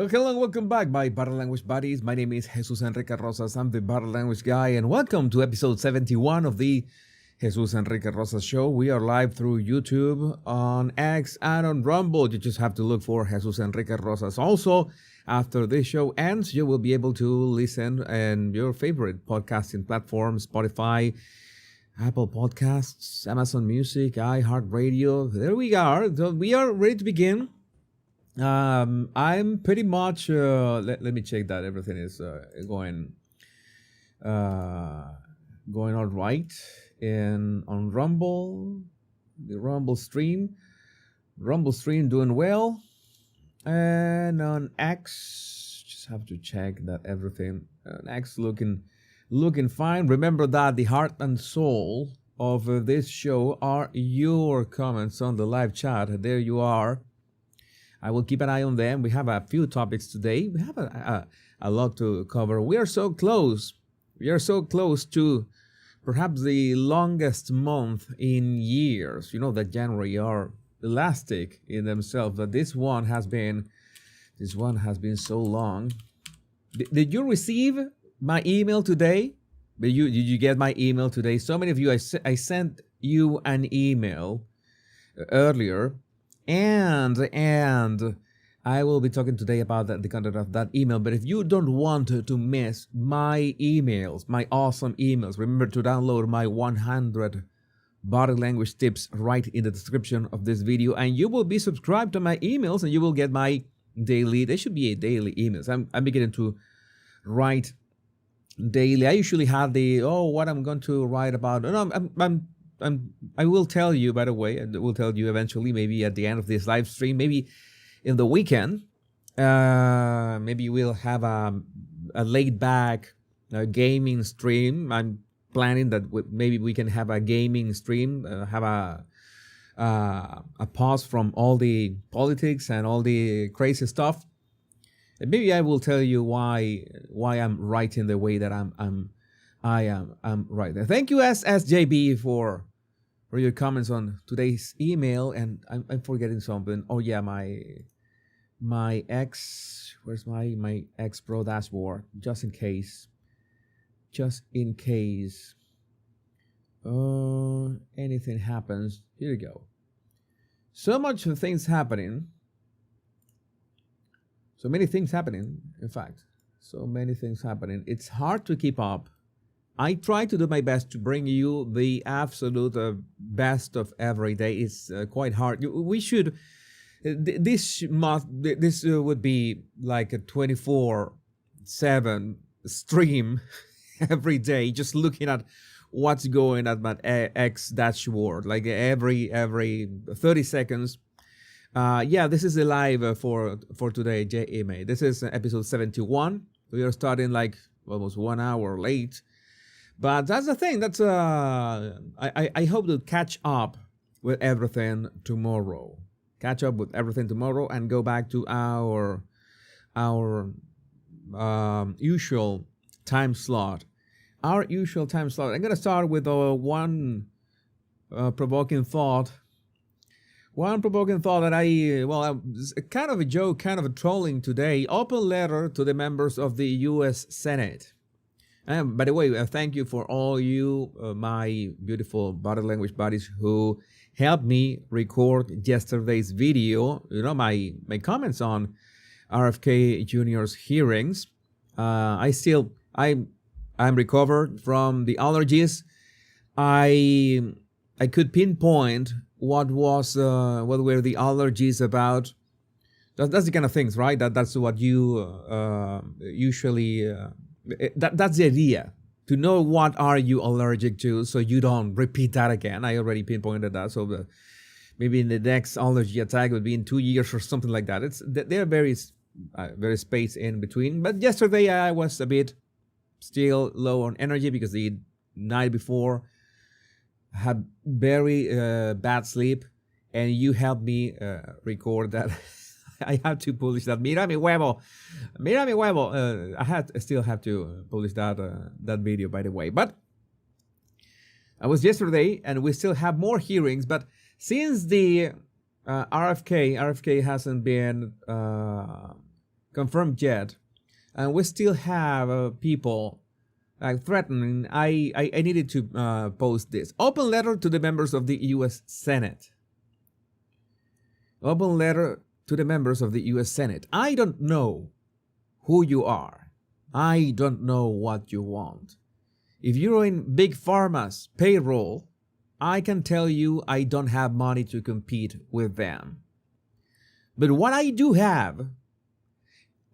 Well, hello and welcome back, my Body Language buddies. My name is Jesus Enrique Rosas. I'm the Body Language guy, and welcome to episode 71 of the Jesus Enrique Rosas Show. We are live through YouTube, on X, and on Rumble. You just have to look for Jesus Enrique Rosas. Also, after this show ends, you will be able to listen on your favorite podcasting platforms, Spotify, Apple Podcasts, Amazon Music, iHeartRadio. There we are. So we are ready to begin. I'm pretty much let me check that everything is going all right in on Rumble, the Rumble stream doing well, and on X just have to check that everything on X looking fine. Remember that the heart and soul of this show are your comments on the live chat. There you are. I will keep an eye on them. We have a few topics today. We have a lot to cover. We are so close. We are so close to perhaps the longest month in years. You know that January are elastic in themselves. But this one has been so long. Did you receive my email today? Did you get my email today? So many of you, I sent you an email earlier. And I will be talking today about the content of that email. But if you don't want to miss my emails, my awesome emails, remember to download my 100 body language tips right in the description of this video. And you will be subscribed to my emails and you will get my daily, they should be a daily emails. I'm beginning to write daily. I usually have what I'm going to write about. No, I will tell you, by the way, and will tell you eventually, maybe at the end of this live stream, maybe in the weekend, maybe we'll have a laid back gaming stream. I'm planning that maybe we can have a gaming stream, have a pause from all the politics and all the crazy stuff. And maybe I will tell you why I'm writing the way that I'm right there. Thank you, SSJB, for your comments on today's email. And I'm forgetting something. Oh yeah, my X, where's my X Pro dashboard? Just in case anything happens. Here you go. So many things happening, in fact. So many things happening. It's hard to keep up. I try to do my best to bring you the absolute best of every day. It's quite hard. We should. This would be like a 24/7 stream every day, just looking at what's going at my X dashboard, like every 30 seconds. This is a live for today, JMA. This is episode 71. We are starting like almost 1 hour late. But that's the thing. That's I hope to catch up with everything tomorrow. And go back to our usual time slot. I'm gonna start with one provoking thought. That kind of a joke, kind of a trolling today. Open letter to the members of the U.S. Senate. And by the way, thank you for all you, my beautiful body language buddies who helped me record yesterday's video. You know, my comments on RFK Jr.'s hearings. I'm recovered from the allergies. I could pinpoint what were the allergies about. That's the kind of things, right? That's what you usually. That's the idea, to know what are you allergic to so you don't repeat that again. I already pinpointed that, so maybe in the next allergy attack would be in 2 years or something like that. There are very spaced in between. But yesterday I was a bit still low on energy because the night before I had very bad sleep, and you helped me record that. I have to publish that. Mira mi huevo. I still have to publish that video, by the way. But I was yesterday, and we still have more hearings. But since the RFK hasn't been confirmed yet, and we still have people threatening. I needed to post this. Open letter to the members of the U.S. Senate. Open letter to the members of the U.S. Senate. I don't know who you are. I don't know what you want. If you're in Big Pharma's payroll, I can tell you I don't have money to compete with them. But what I do have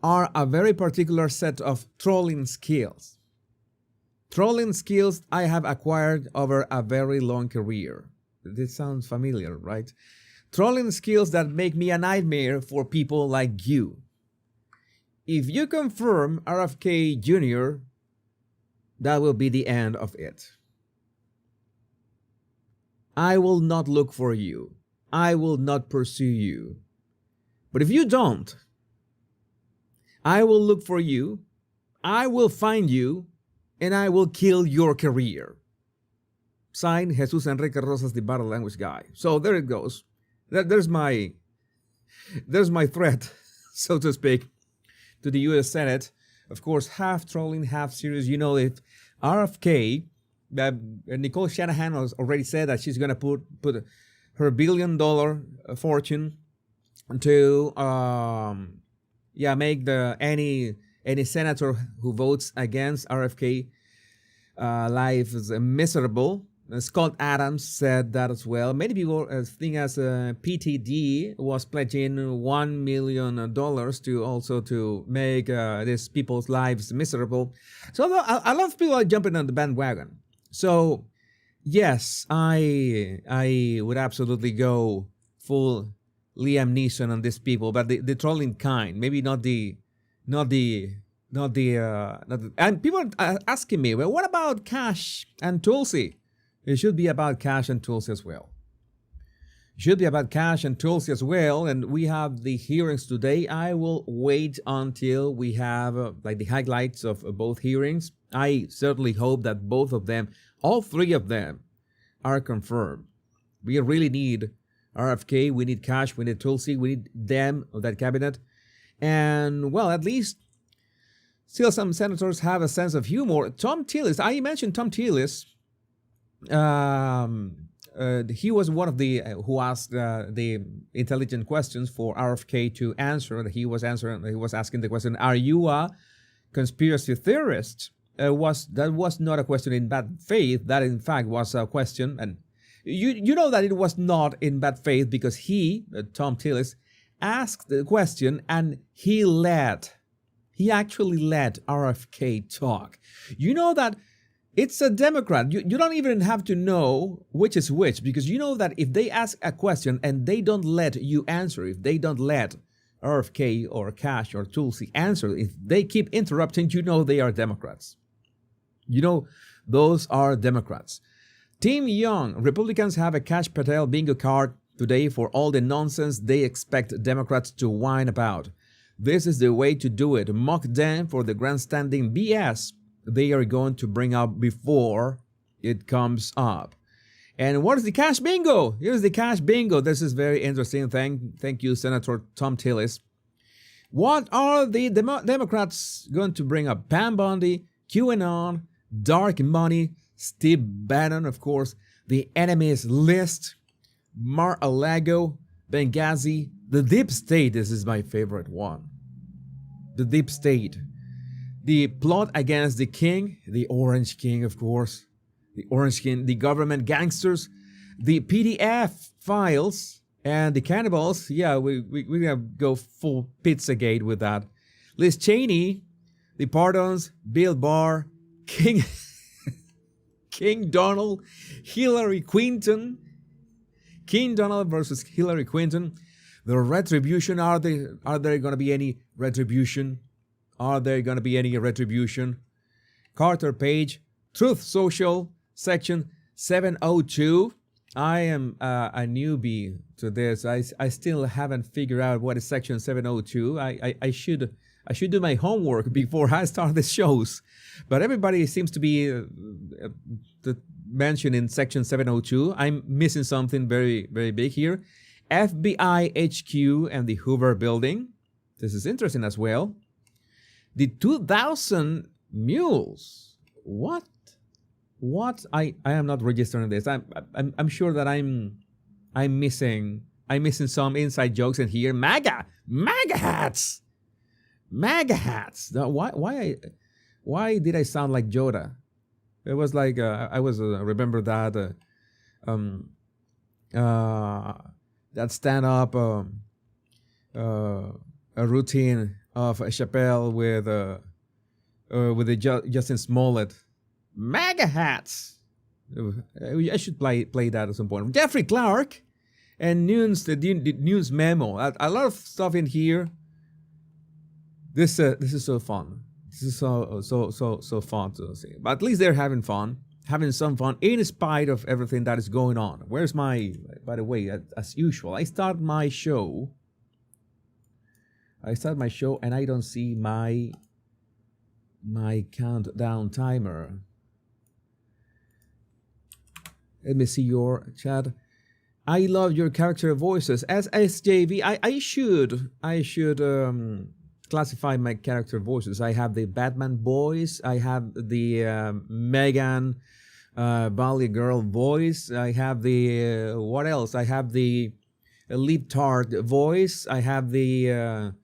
are a very particular set of trolling skills. Trolling skills I have acquired over a very long career. This sounds familiar, right? Trolling skills that make me a nightmare for people like you. If you confirm RFK Jr., that will be the end of it. I will not look for you. I will not pursue you. But if you don't, I will look for you, I will find you, and I will kill your career. Signed, Jesus Enrique Rosas, the Body Language Guy. So there it goes. There's my threat, so to speak, to the U.S. Senate. Of course, half trolling, half serious. You know, if RFK, Nicole Shanahan has already said that she's going to put her $1 billion fortune to make any senator who votes against RFK life is miserable. Scott Adams said that as well. Many people think as PTD was pledging $1 million to also to make these people's lives miserable. So a lot of people are jumping on the bandwagon. So yes, I would absolutely go full Liam Neeson on these people, but the trolling kind, maybe not the and people are asking me, well, what about Kash and Tulsi? It should be about Kash and Tulsi as well. It should be about Kash and Tulsi as well. And we have the hearings today. I will wait until we have the highlights of both hearings. I certainly hope that both of them, all three of them, are confirmed. We really need RFK, we need Kash, we need Tulsi, we need them of that cabinet. And, well, at least still some senators have a sense of humor. Tom Tillis, I mentioned Tom Tillis. He was one of the who asked the intelligent questions for RFK to answer. He was asking the question, are you a conspiracy theorist? That was not a question in bad faith. That in fact was a question, and you know that it was not in bad faith because he, Tom Tillis, asked the question and he actually let RFK talk. You know that it's a Democrat. You don't even have to know which is which, because you know that if they ask a question and they don't let you answer, if they don't let RFK or Kash or Tulsi answer, if they keep interrupting, you know they are Democrats. You know those are Democrats. Team Young, Republicans have a Kash Patel bingo card today for all the nonsense they expect Democrats to whine about. This is the way to do it. Mock them for the grandstanding BS they are going to bring up before it comes up. And what is the Kash bingo? Here's the Kash bingo. This is very interesting. Thank you, Senator Tom Tillis. What are the Democrats going to bring up? Pam Bondi, QAnon, dark money, Steve Bannon, of course, the enemies list, Mar-a-Lago, Benghazi, the deep state. This is my favorite one. The deep state. The plot against the king, the Orange King, of course, the Orange King, the government gangsters, the PDF files, and the cannibals. Yeah, we're going to go full Pizzagate with that. Liz Cheney, the pardons, Bill Barr, King Donald, Hillary Clinton, King Donald versus Hillary Clinton. The retribution, are there going to be any retribution? Are there going to be any retribution? Carter Page, Truth Social, Section 702. I am a newbie to this. I still haven't figured out what is Section 702. I should do my homework before I start the shows. But everybody seems to be mentioned in Section 702. I'm missing something very, very big here. FBI HQ and the Hoover Building. This is interesting as well. The 2,000 mules. What? I am not registering this. I'm sure that I'm missing some inside jokes in here. MAGA hats. Why did I sound like Yoda? It was like I was remember that that stand-up a routine of Chappelle with the Justin Smollett. MAGA hats. I should play that at some point. Jeffrey Clark and the news memo. A lot of stuff in here. This is so fun. This is so fun to see. But at least they're having some fun in spite of everything that is going on. Where's my? By the way, as usual, I start my show and I don't see my countdown timer. Let me see your chat. I love your character voices. As SJV, I should classify my character voices. I have the Batman voice. I have the Megan Valley Girl voice. I have the what else? I have the Leaptard voice. I have the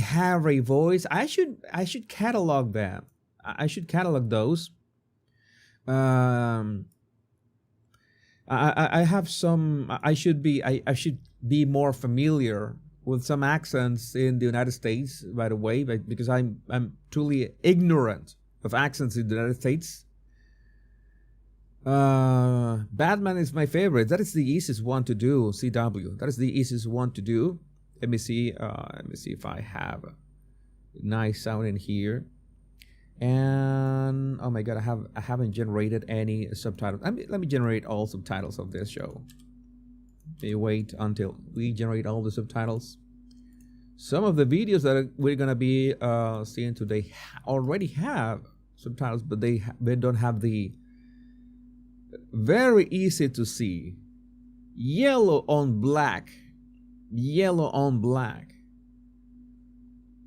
Harry voice. I should catalog them. I should catalog those. I have some. I should be more familiar with some accents in the United States. By the way, because I'm truly ignorant of accents in the United States. Batman is my favorite. That is the easiest one to do. CW. That is the easiest one to do. Let me see. Let me see if I have a nice sound in here. And oh my god, I haven't generated any subtitles. Let me generate all subtitles of this show. May wait until we generate all the subtitles. Some of the videos that we're gonna be seeing today already have subtitles, but they don't have the very easy to see yellow on black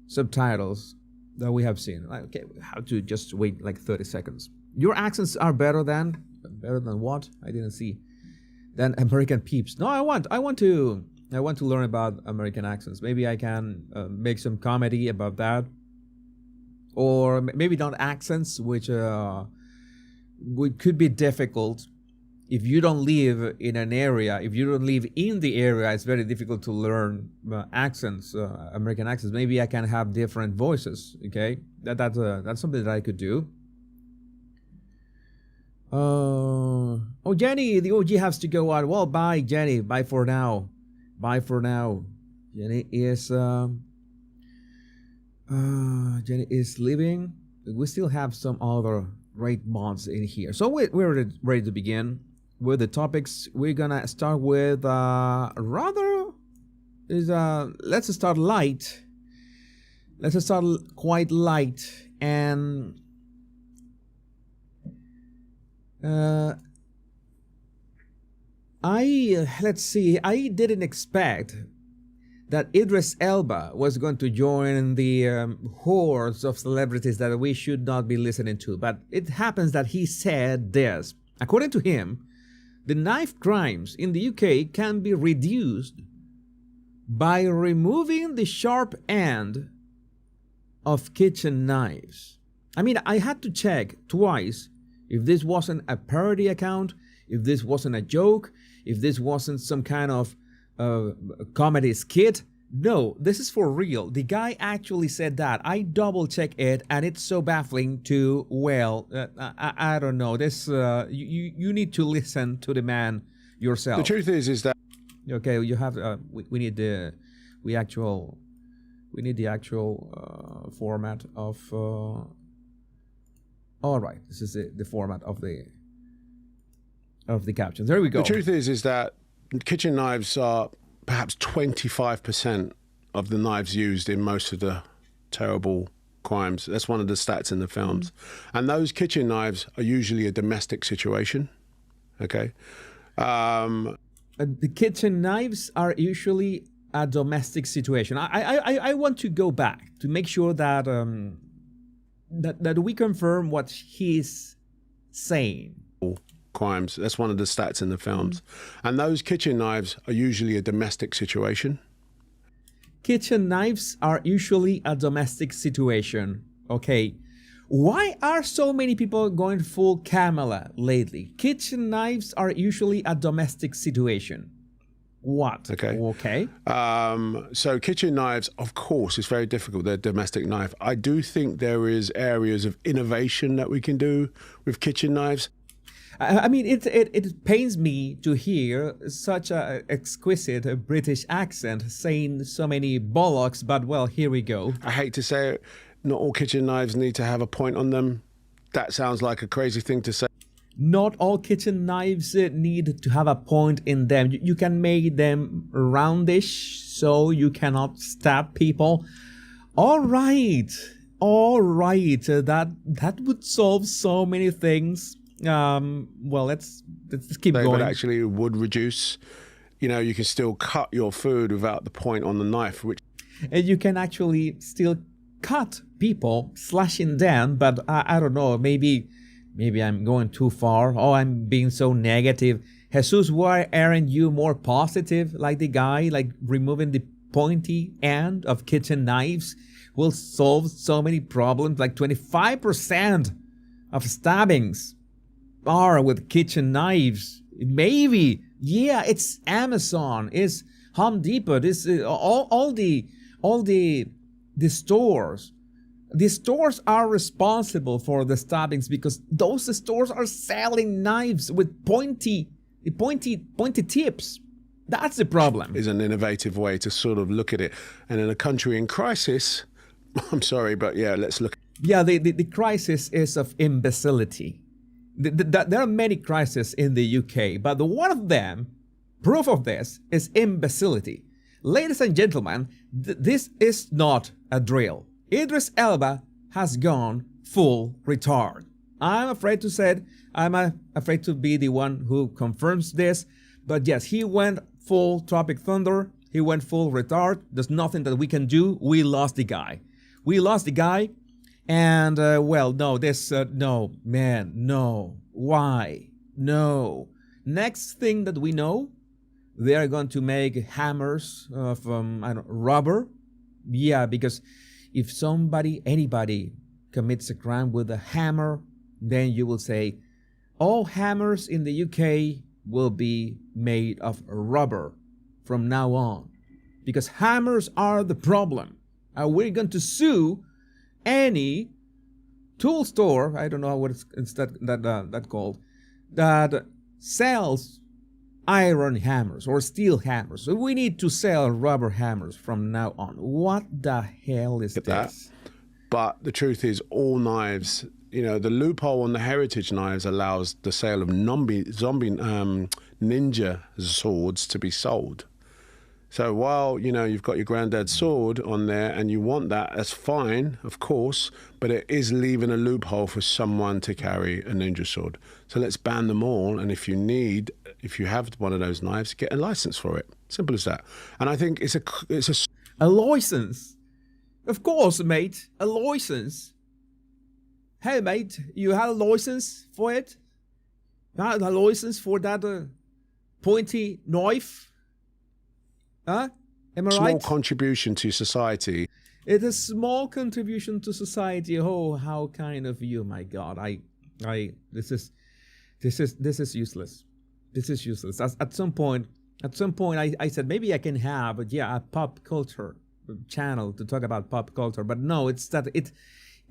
subtitles that we have seen. Okay, we have to just wait like 30 seconds. Your accents are better than what? I didn't see. Than American peeps. No, I want to learn about American accents. Maybe I can make some comedy about that, or maybe not accents, which could be difficult if you don't live in an area. If you don't live in the area, it's very difficult to learn accents, American accents. Maybe I can have different voices. Okay, that's something that I could do. Oh, Jenny, the OG has to go out. Well, bye, Jenny. Bye for now. Jenny is leaving. We still have some other great mods in here. So we're ready to begin with the topics. We're gonna start with let's start light. Let's start quite light and let's see. I didn't expect that Idris Elba was going to join the hordes of celebrities that we should not be listening to. But it happens that he said this. According to him, the knife crimes in the UK can be reduced by removing the sharp end of kitchen knives. I mean, I had to check twice if this wasn't a parody account, if this wasn't a joke, if this wasn't some kind of comedy skit. No, this is for real. The guy actually said that. I double checked it, and it's so baffling to, well, I don't know. This you need to listen to the man yourself. The truth is that okay. You have we need the actual format of. All right, this is the format of the captions. There we go. The truth is that kitchen knives are perhaps 25% of the knives used in most of the terrible crimes. That's one of the stats in the films. And those kitchen knives are usually a domestic situation. Okay. The kitchen knives are usually a domestic situation. I want to go back to make sure that that we confirm what he's saying. Crimes. That's one of the stats in the films. And those kitchen knives are usually a domestic situation. Kitchen knives are usually a domestic situation. Okay. Why are so many people going full Kamala lately? Kitchen knives are usually a domestic situation. What? Okay. So kitchen knives, of course, it's very difficult. They're a domestic knife. I do think there is areas of innovation that we can do with kitchen knives. I mean, it pains me to hear such a exquisite British accent saying so many bollocks, but well, here we go. I hate to say it, not all kitchen knives need to have a point on them. That sounds like a crazy thing to say. Not all kitchen knives need to have a point in them. You can make them roundish so you cannot stab people. All right. That would solve so many things. Well, let's keep going. But actually it would reduce, you can still cut your food without the point on the knife, which... And you can actually still cut people, slashing them, but I don't know, maybe I'm going too far. Oh, I'm being so negative. Jesus, why aren't you more positive like the guy? Like removing the pointy end of kitchen knives will solve so many problems. Like 25% of stabbings are with kitchen knives. Maybe. Yeah, it's Amazon, it's Home Depot, this all the stores. The stores are responsible for the stabbings because those stores are selling knives with pointy tips. That's the problem. Is an innovative way to sort of look at it. And in a country in crisis, I'm sorry, but yeah, let's look. Yeah, the crisis is of imbecility. There are many crises in the UK, but one of them, proof of this, is imbecility. Ladies and gentlemen, this is not a drill. Idris Elba has gone full retard. I'm afraid to say it. I'm afraid to be the one who confirms this. But yes, he went full Tropic Thunder. He went full retard. There's nothing that we can do. We lost the guy. And, well, no, no, man, no. Why? No. Next thing that we know, they are going to make hammers from, rubber. Yeah, because if anybody commits a crime with a hammer, then you will say, all hammers in the UK will be made of rubber from now on. Because hammers are the problem. And we're going to sue any tool store, I don't know what it's that called, that sells iron hammers or steel hammers. So we need to sell rubber hammers from now on. What the hell is this? But the truth is, all knives, the loophole on the heritage knives allows the sale of ninja swords to be sold. So while, you've got your granddad's sword on there and you want that's fine, of course, but it is leaving a loophole for someone to carry a ninja sword. So let's ban them all. And if you have one of those knives, get a license for it. Simple as that. And I think it's a license. Of course, mate, a license. Hey, mate, you have a license for it? You have a license for that pointy knife? Huh? Am I right? Small contribution to society. It's a small contribution to society. Oh, how kind of you, my God! This is useless. This is useless. At some point, I said maybe I can have, a pop culture channel to talk about pop culture, but no, it's that it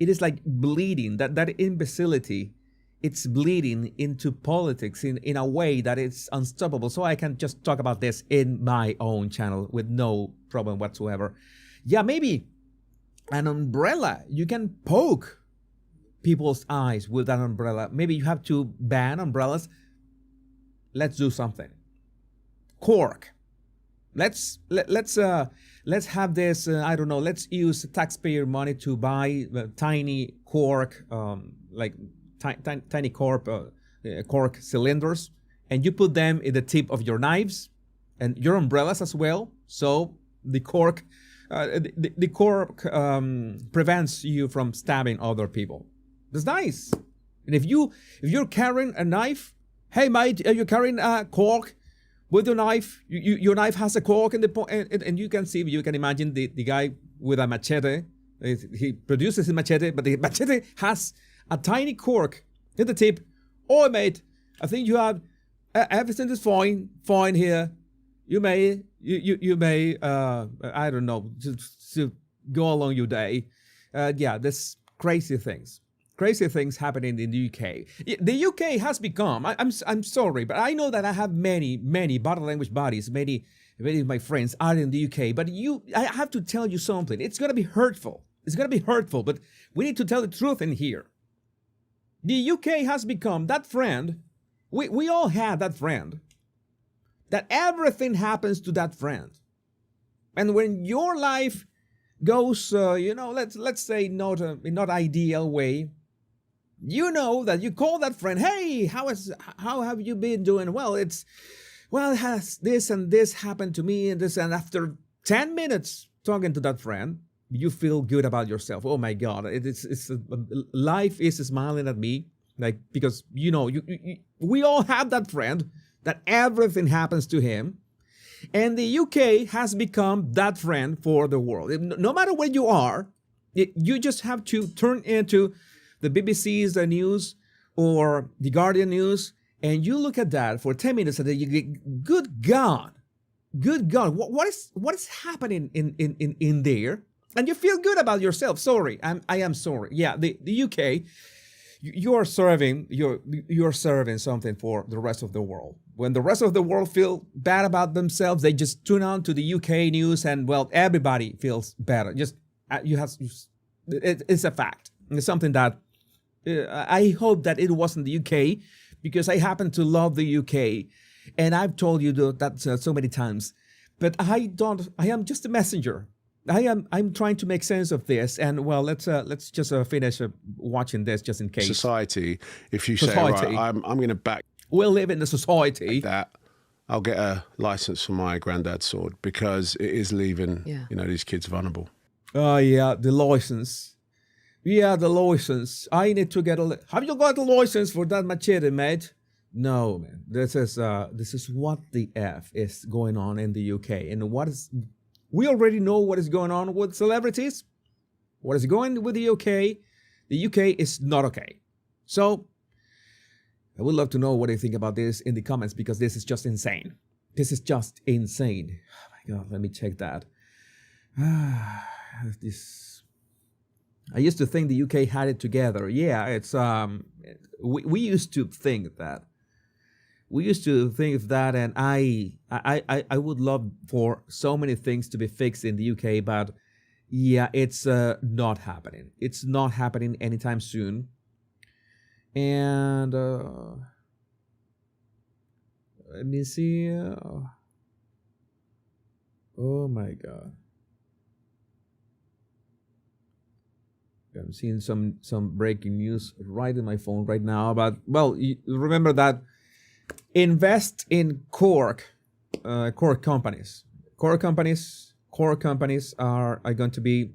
is like bleeding. That imbecility. It's bleeding into politics in a way that it's unstoppable. So I can just talk about this in my own channel with no problem whatsoever. Yeah, maybe an umbrella. You can poke people's eyes with an umbrella. Maybe you have to ban umbrellas. Let's do something. Cork. Let's have this. I don't know. Let's use taxpayer money to buy tiny cork, tiny cork cylinders, and you put them in the tip of your knives and your umbrellas as well. So the cork, the cork prevents you from stabbing other people. That's nice. And if you're carrying a knife, hey mate, you're carrying a cork with your knife. Your knife has a cork in the and you can imagine the guy with a machete. He produces his machete, but the machete has a tiny cork in the tip. Oh mate, I think you have everything is fine here. You may I don't know, to go along your day. Yeah, there's crazy things happening in the UK. The UK has become, I'm sorry, but I know that I have many body language buddies, many of my friends are in the UK, but I have to tell you something. It's going to be hurtful. But we need to tell the truth in here. The UK has become that friend. We all have that friend. That everything happens to that friend. And when your life goes, let's say not ideal way, you know that you call that friend, hey, how have you been doing? Has this and this happened to me and this, and after 10 minutes talking to that friend, you feel good about yourself. Oh my God, life is smiling at me, like, because we all have that friend that everything happens to him, and the UK has become that friend for the world. No matter where you are, you just have to turn into the BBC's news or the Guardian news, and you look at that for 10 minutes, and then you get, good God, what is happening in there? And you feel good about yourself. Sorry, I am sorry. Yeah, the UK, you're serving something for the rest of the world. When the rest of the world feel bad about themselves, they just tune on to the UK news, and well, everybody feels better. Just it's a fact. It's something that I hope that it wasn't the UK, because I happen to love the UK, and I've told you that so many times. But I am just a messenger. I'm trying to make sense of this, and well, let's just finish watching this just in case. Society, if you say, right, I'm going to back. We'll live in a society that I'll get a license for my granddad's sword, because it is leaving, these kids vulnerable. Oh yeah, the license. Yeah, the license. I need to get have you got a license for that machete, mate? No, man. This is what the F is going on in the UK, and we already know what is going on with celebrities. What is going with the UK? The UK is not okay. So I would love to know what you think about this in the comments, because this is just insane. This is just insane. Oh my God, let me check that. I used to think the UK had it together. Yeah, it's we used to think that. And I would love for so many things to be fixed in the UK, but yeah, it's not happening. It's not happening anytime soon. And let me see. Oh my God. I'm seeing some breaking news right in my phone right now. But well, remember that invest in core companies. Core companies are going to be,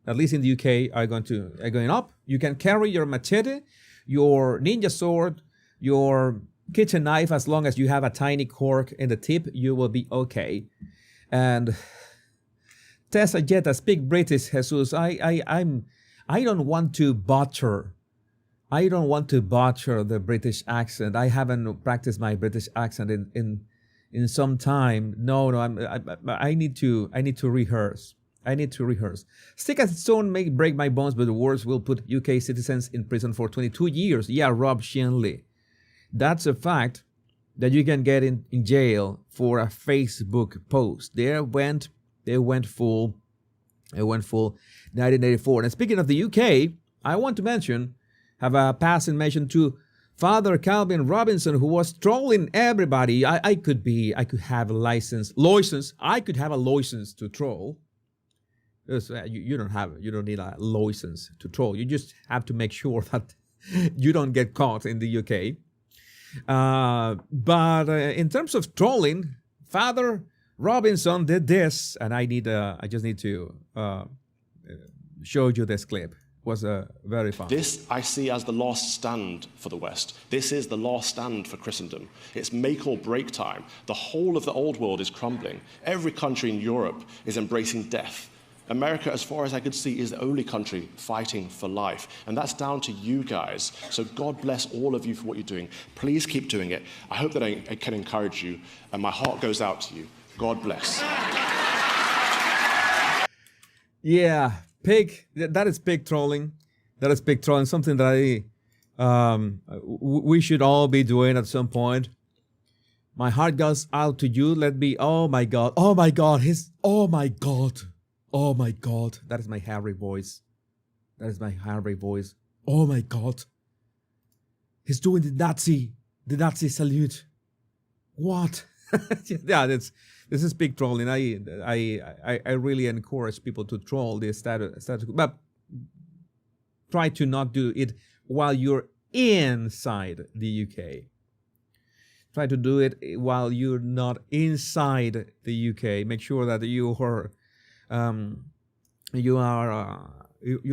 at least in the UK, are going up. You can carry your machete, your ninja sword, your kitchen knife, as long as you have a tiny cork in the tip, you will be okay. And Tessa Jetta, speak British, Jesus. I don't want to butcher the British accent. I haven't practiced my British accent in some time. No, I need to rehearse. Stick as stone may break my bones, but the words will put UK citizens in prison for 22 years. Yeah, Rob Shenley. That's a fact that you can get in jail for a Facebook post. They went full 1984. And speaking of the UK, I want to have a passing mention to Father Calvin Robinson, who was trolling everybody. I could have a license. I could have a license to troll. You don't need a license to troll. You just have to make sure that you don't get caught in the UK. But in terms of trolling, Father Robinson did this, and I just need to show you this clip. It was very fun. This I see as the last stand for the West. This is the last stand for Christendom. It's make or break time. The whole of the old world is crumbling. Every country in Europe is embracing death. America, as far as I could see, is the only country fighting for life. And that's down to you guys. So God bless all of you for what you're doing. Please keep doing it. I hope that I can encourage you. And my heart goes out to you. God bless. Yeah, that is pig trolling. That is pig trolling, something that we should all be doing at some point. My heart goes out to you. Oh my God, oh my God, oh my God. Oh my God, that is my Harry voice. That is my Harry voice. Oh my God. He's doing the Nazi salute. What? Yeah, this is big trolling. I really encourage people to troll the status quo, but try to not do it while you're inside the UK. Try to do it while you're not inside the UK. Make sure that you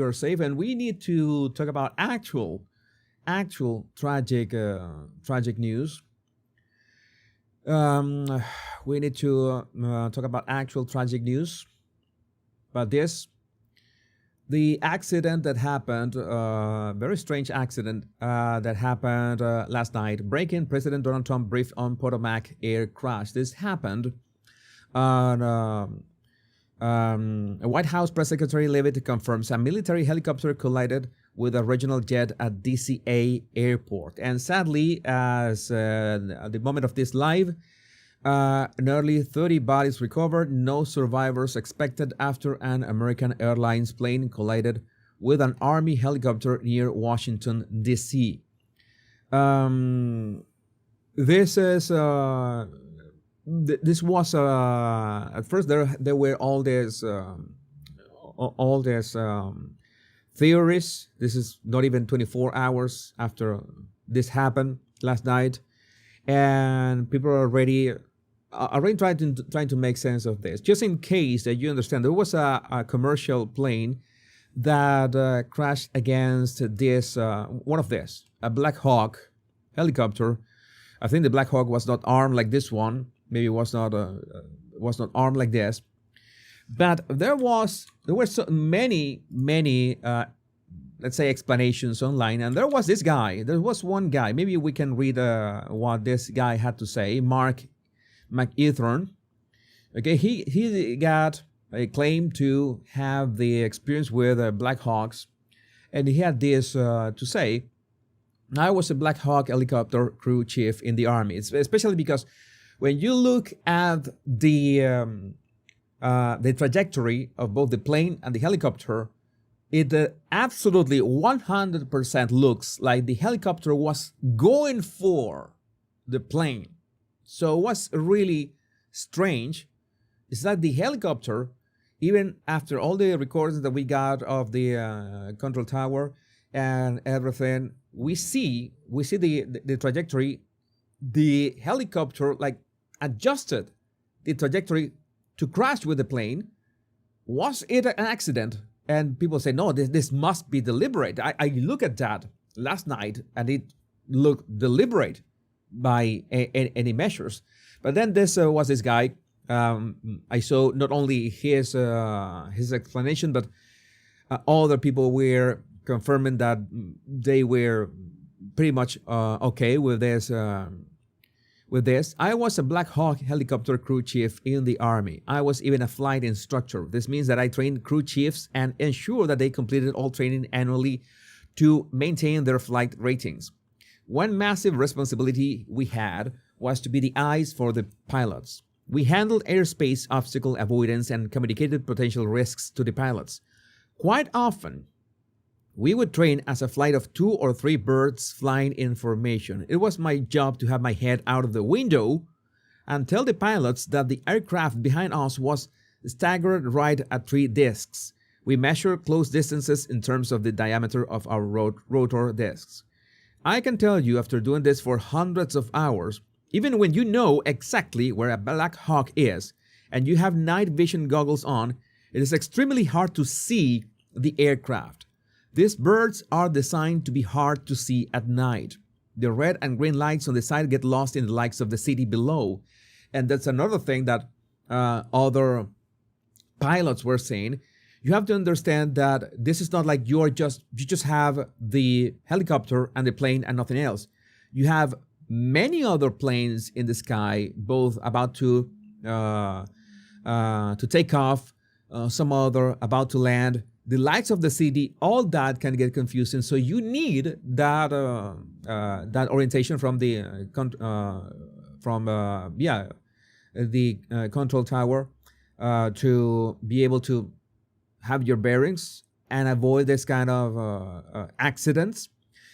are safe. And we need to talk about actual tragic news. We need to talk about actual tragic news. But the accident that happened, very strange accident that happened last night. Breaking President Donald Trump briefed on Potomac air crash. This happened on a White House press secretary Leavitt confirms a military helicopter collided with a regional jet at DCA airport. And sadly, as at the moment of this live, nearly 30 bodies recovered, no survivors expected after an American Airlines plane collided with an Army helicopter near Washington, D.C. This was at first there were all these theories. This is not even 24 hours after this happened last night, and people are already trying to make sense of this. Just in case that you understand, there was a commercial plane that crashed against this a Black Hawk helicopter. I think the Black Hawk was not armed like this one. Maybe it was not armed like this, but there were so many let's say explanations online, and there was this guy. There was one guy. Maybe we can read what this guy had to say. Mark McEthern. Okay, he got a claim to have the experience with Black Hawks, and he had this to say. I was a Black Hawk helicopter crew chief in the Army. It's especially because when you look at the trajectory of both the plane and the helicopter, it absolutely 100% looks like the helicopter was going for the plane. So what's really strange is that the helicopter, even after all the recordings that we got of the control tower and everything, we see the trajectory. The helicopter adjusted the trajectory to crash with the plane. Was it an accident? And people say, no, this must be deliberate. I look at that last night and it looked deliberate by any measures. But then this was this guy. I saw not only his explanation, but other people were confirming that they were pretty much okay with this. I was a Black Hawk helicopter crew chief in the Army. I was even a flight instructor. This means that I trained crew chiefs and ensured that they completed all training annually to maintain their flight ratings. One massive responsibility we had was to be the eyes for the pilots. We handled airspace obstacle avoidance and communicated potential risks to the pilots. Quite often, we would train as a flight of 2 or 3 birds flying in formation. It was my job to have my head out of the window and tell the pilots that the aircraft behind us was staggered right at 3 discs. We measure close distances in terms of the diameter of our rotor discs. I can tell you, after doing this for hundreds of hours, even when you know exactly where a Black Hawk is and you have night vision goggles on, it is extremely hard to see the aircraft. These birds are designed to be hard to see at night. The red and green lights on the side get lost in the lights of the city below. And that's another thing that other pilots were saying. You have to understand that this is not like you just have the helicopter and the plane and nothing else. You have many other planes in the sky, both about to take off, some other about to land. The lights of the city, all that can get confusing. So you need that that orientation from the control tower to be able to have your bearings and avoid this kind of accidents.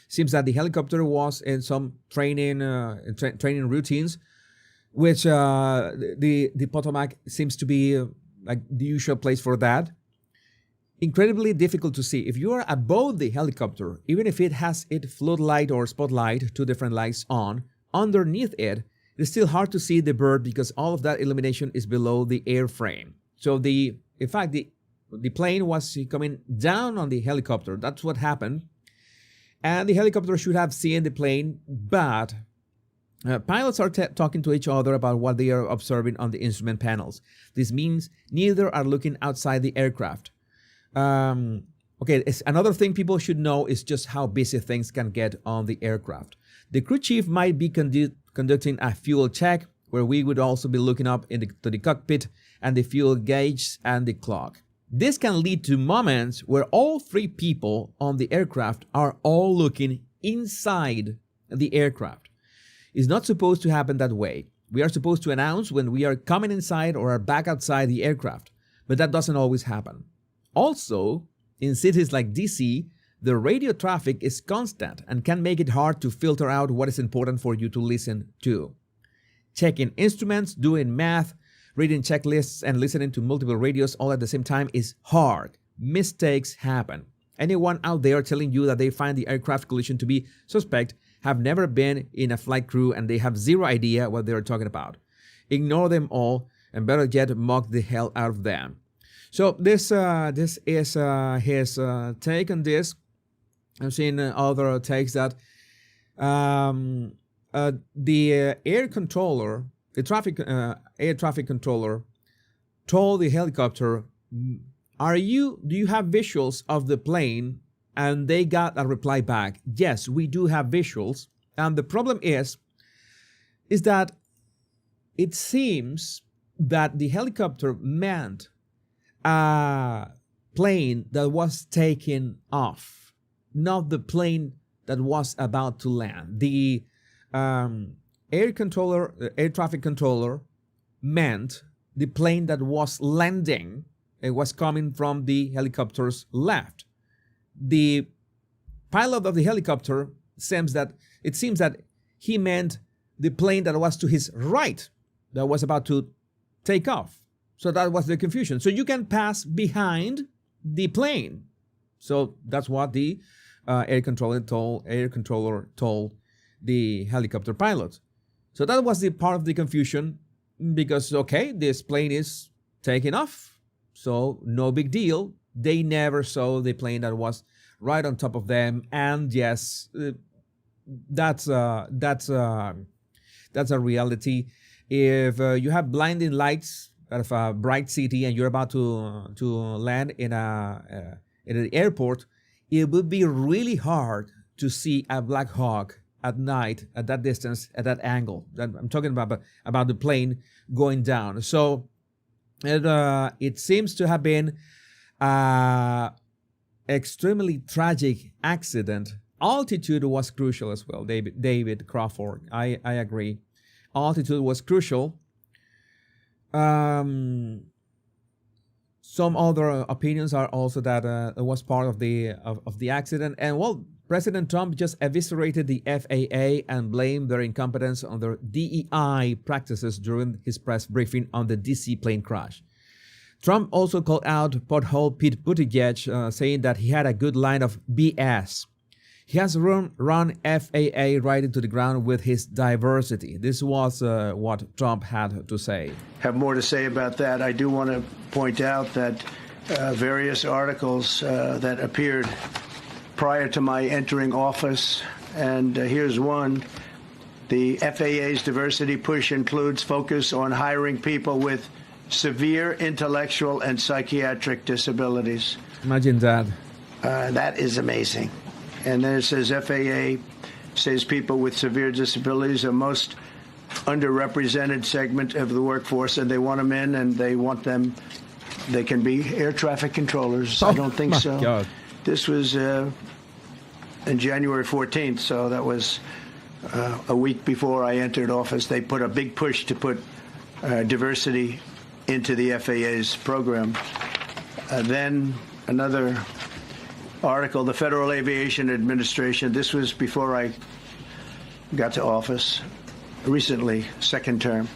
Seems that the helicopter was in some training routines, which the Potomac seems to be like the usual place for that. Incredibly difficult to see. If you are above the helicopter, even if it has its floodlight or spotlight, two different lights on, underneath it, it's still hard to see the bird because all of that illumination is below the airframe. So in fact, the plane was coming down on the helicopter. That's what happened. And the helicopter should have seen the plane, but pilots are talking to each other about what they are observing on the instrument panels. This means neither are looking outside the aircraft. Another thing people should know is just how busy things can get on the aircraft. The crew chief might be conducting a fuel check, where we would also be looking up to the cockpit and the fuel gauge and the clock. This can lead to moments where all three people on the aircraft are all looking inside the aircraft. It's not supposed to happen that way. We are supposed to announce when we are coming inside or are back outside the aircraft, but that doesn't always happen. Also, in cities like DC, the radio traffic is constant and can make it hard to filter out what is important for you to listen to. Checking instruments, doing math, reading checklists, and listening to multiple radios all at the same time is hard. Mistakes happen. Anyone out there telling you that they find the aircraft collision to be suspect have never been in a flight crew and they have zero idea what they are talking about. Ignore them all, and better yet, mock the hell out of them. So this is his take on this. I've seen other takes that the air traffic controller told the helicopter, do you have visuals of the plane? And they got a reply back, yes, we do have visuals. And the problem is that it seems that the helicopter meant a plane that was taking off, not the plane that was about to land. The air traffic controller meant the plane that was landing. It was coming from the helicopter's left. The pilot of the helicopter seems that he meant the plane that was to his right, that was about to take off. So that was the confusion. So you can pass behind the plane. So that's what the air controller told the helicopter pilot. So that was the part of the confusion, because, okay, this plane is taking off, so no big deal. They never saw the plane that was right on top of them. And yes, that's a reality. If you have blinding lights of a bright city and you're about to land in an airport, it would be really hard to see a Black Hawk at night, at that distance, at that angle. I'm talking about the plane going down. So it seems to have been extremely tragic accident. Altitude was crucial as well. David Crawford, I agree. Altitude was crucial. Some other opinions are also that it was part of the accident. And well, President Trump just eviscerated the FAA and blamed their incompetence on their DEI practices during his press briefing on the DC plane crash. Trump also called out pothole Pete Buttigieg, saying that he had a good line of BS. He has run FAA right into the ground with his diversity. This was what Trump had to say. Have more to say about that. I do want to point out that various articles that appeared prior to my entering office, and here's one. The FAA's diversity push includes focus on hiring people with severe intellectual and psychiatric disabilities. Imagine that. That is amazing. And then it says FAA says people with severe disabilities are most underrepresented segment of the workforce, and they want them in, and they want them. They can be air traffic controllers. I don't think so. God. This was in January 14th, so that was a week before I entered office. They put a big push to put diversity into the FAA's program. Then another article, the Federal Aviation Administration. This was before I got to office, recently, second term.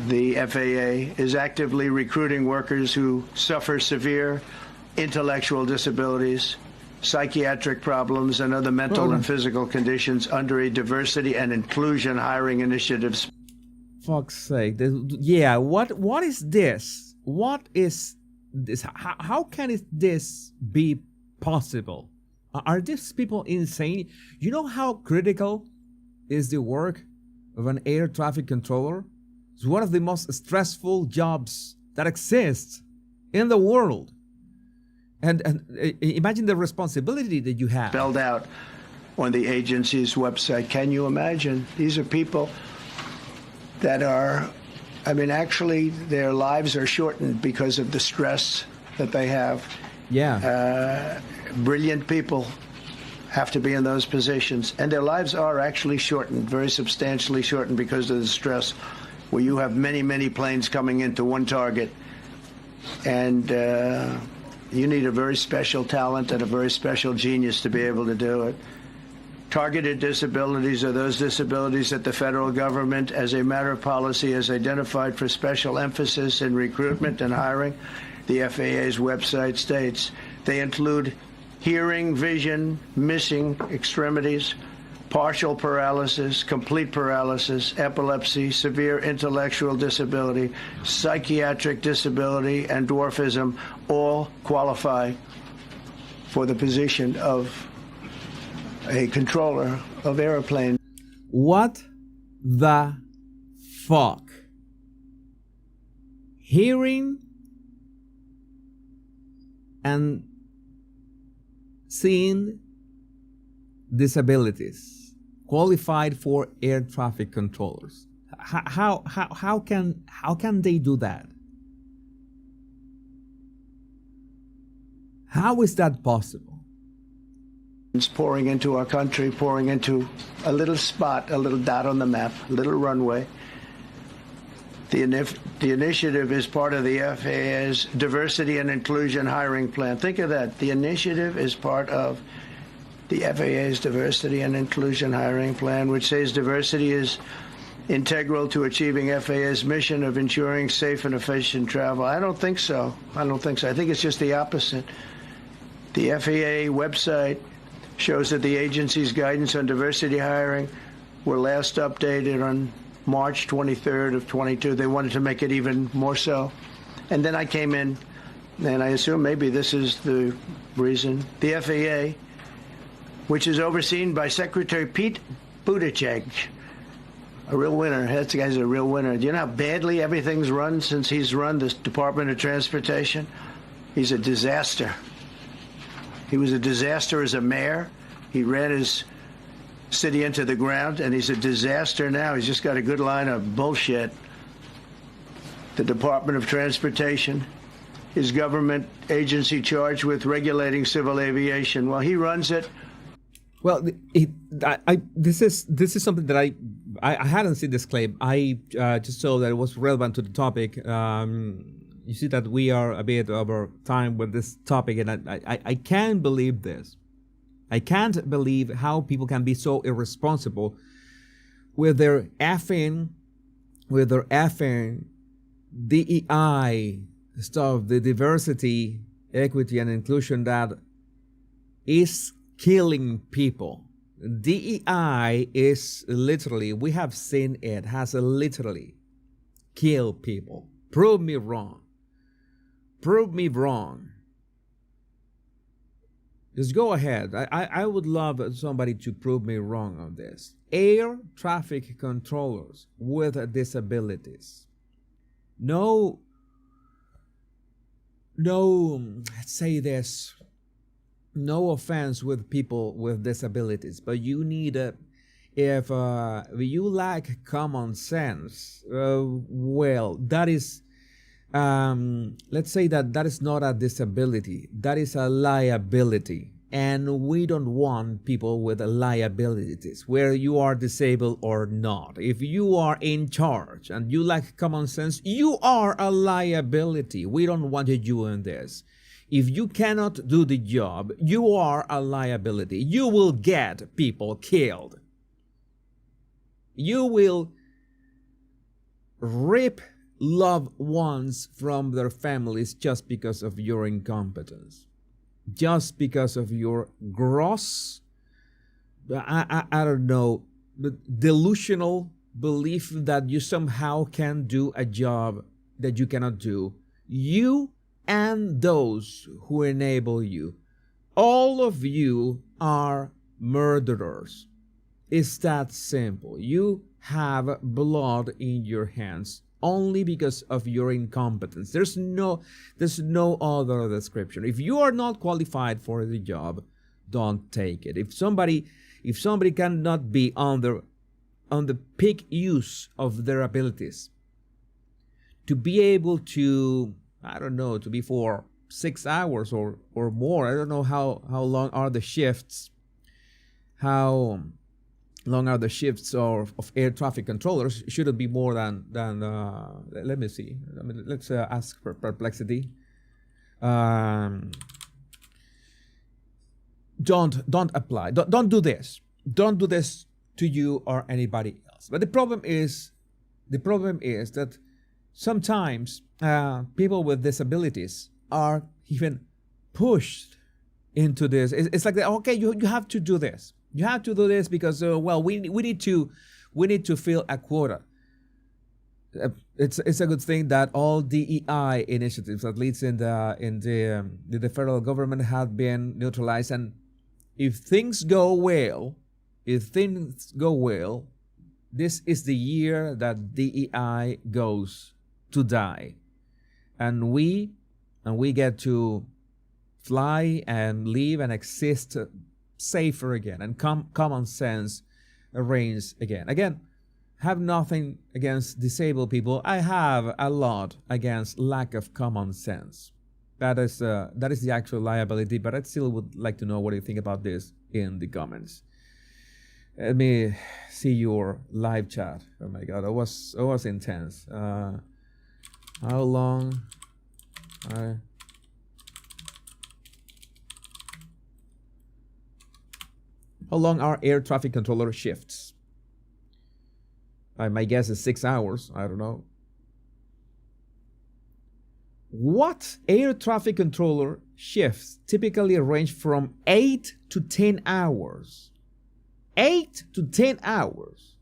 The FAA is actively recruiting workers who suffer severe intellectual disabilities, psychiatric problems, and other mental and physical conditions under a diversity and inclusion hiring initiatives. Fuck's sake. Yeah, what is this? What is this? How can this be possible? Are these people insane? You know how critical is the work of an air traffic controller? It's one of the most stressful jobs that exists in the world. And imagine the responsibility that you have. Spelled out on the agency's website. Can you imagine? These are people that are, I mean, actually, their lives are shortened because of the stress that they have. Yeah. Brilliant people have to be in those positions, and their lives are actually shortened, very substantially shortened because of the stress, where you have many, many planes coming into one target, and you need a very special talent and a very special genius to be able to do it. Targeted disabilities are those disabilities that the federal government, as a matter of policy, has identified for special emphasis in recruitment and hiring. The FAA's website states they include hearing, vision, missing extremities, partial paralysis, complete paralysis, epilepsy, severe intellectual disability, psychiatric disability, and dwarfism all qualify for the position of a controller of airplanes. What the fuck? Hearing and seeing disabilities qualified for air traffic controllers. How can they do that? How is that possible? It's pouring into our country, pouring into a little spot, a little dot on the map, a little runway. The initiative is part of the FAA's Diversity and Inclusion Hiring Plan. Think of that. The initiative is part of the FAA's Diversity and Inclusion Hiring Plan, which says diversity is integral to achieving FAA's mission of ensuring safe and efficient travel. I don't think so. I think it's just the opposite. The FAA website shows that the agency's guidance on diversity hiring were last updated on March 23rd of 22. They wanted to make it even more so. And then I came in, and I assume maybe this is the reason. The FAA, which is overseen by Secretary Pete Buttigieg, a real winner. That guy's a real winner. Do you know how badly everything's run since he's run this Department of Transportation? He's a disaster. He was a disaster as a mayor. He ran his city into the ground, and he's a disaster now. He's just got a good line of bullshit. The Department of Transportation is government agency charged with regulating civil aviation. Well, he runs it. Well, this is something that I hadn't seen this claim. I just saw that it was relevant to the topic. You see that we are a bit over time with this topic, and I can't believe this. I can't believe how people can be so irresponsible with their effing DEI stuff, the diversity, equity, and inclusion that is killing people. DEI is literally, we have seen it, has literally killed people. Prove me wrong. Prove me wrong. Just go ahead. I would love somebody to prove me wrong on this. Air traffic controllers with disabilities. No, let's say this. No offense with people with disabilities, but you need if you lack common sense, well, that is, let's say that is not a disability, that is a liability. And we don't want people with liabilities, where you are disabled or not. If you are in charge and you lack common sense, you are a liability. We don't want you in this. If you cannot do the job, you are a liability. You will get people killed. You will rip loved ones from their families just because of your incompetence. Just because of your gross, I don't know, delusional belief that you somehow can do a job that you cannot do. You and those who enable you, all of you are murderers. It's that simple. You have blood in your hands only because of your incompetence. There's no other description. If you are not qualified for the job, don't take it. If somebody cannot be on the peak use of their abilities, to be able to, I don't know, to be for 6 hours or more. I don't know how long are the shifts. How long are the shifts of air traffic controllers? Should it be more than let me see. Let's ask for perplexity. Don't apply. Don't do this. Don't do this to you or anybody else. But the problem is that sometimes people with disabilities are even pushed into this. It's like, okay, you have to do this. You have to do this because we need to fill a quota. It's a good thing that all DEI initiatives, at least in the federal government, have been neutralized. And if things go well, this is the year that DEI goes to die, and we get to fly and live and exist safer again, and common sense reigns again. Again, have nothing against disabled people. I have a lot against lack of common sense. That is the actual liability. But I still would like to know what you think about this in the comments. Let me see your live chat. Oh my God, it was intense. How long? How long are air traffic controller shifts? My guess is 6 hours. I don't know. What air traffic controller shifts typically range from 8 to 10 hours? 8 to 10 hours.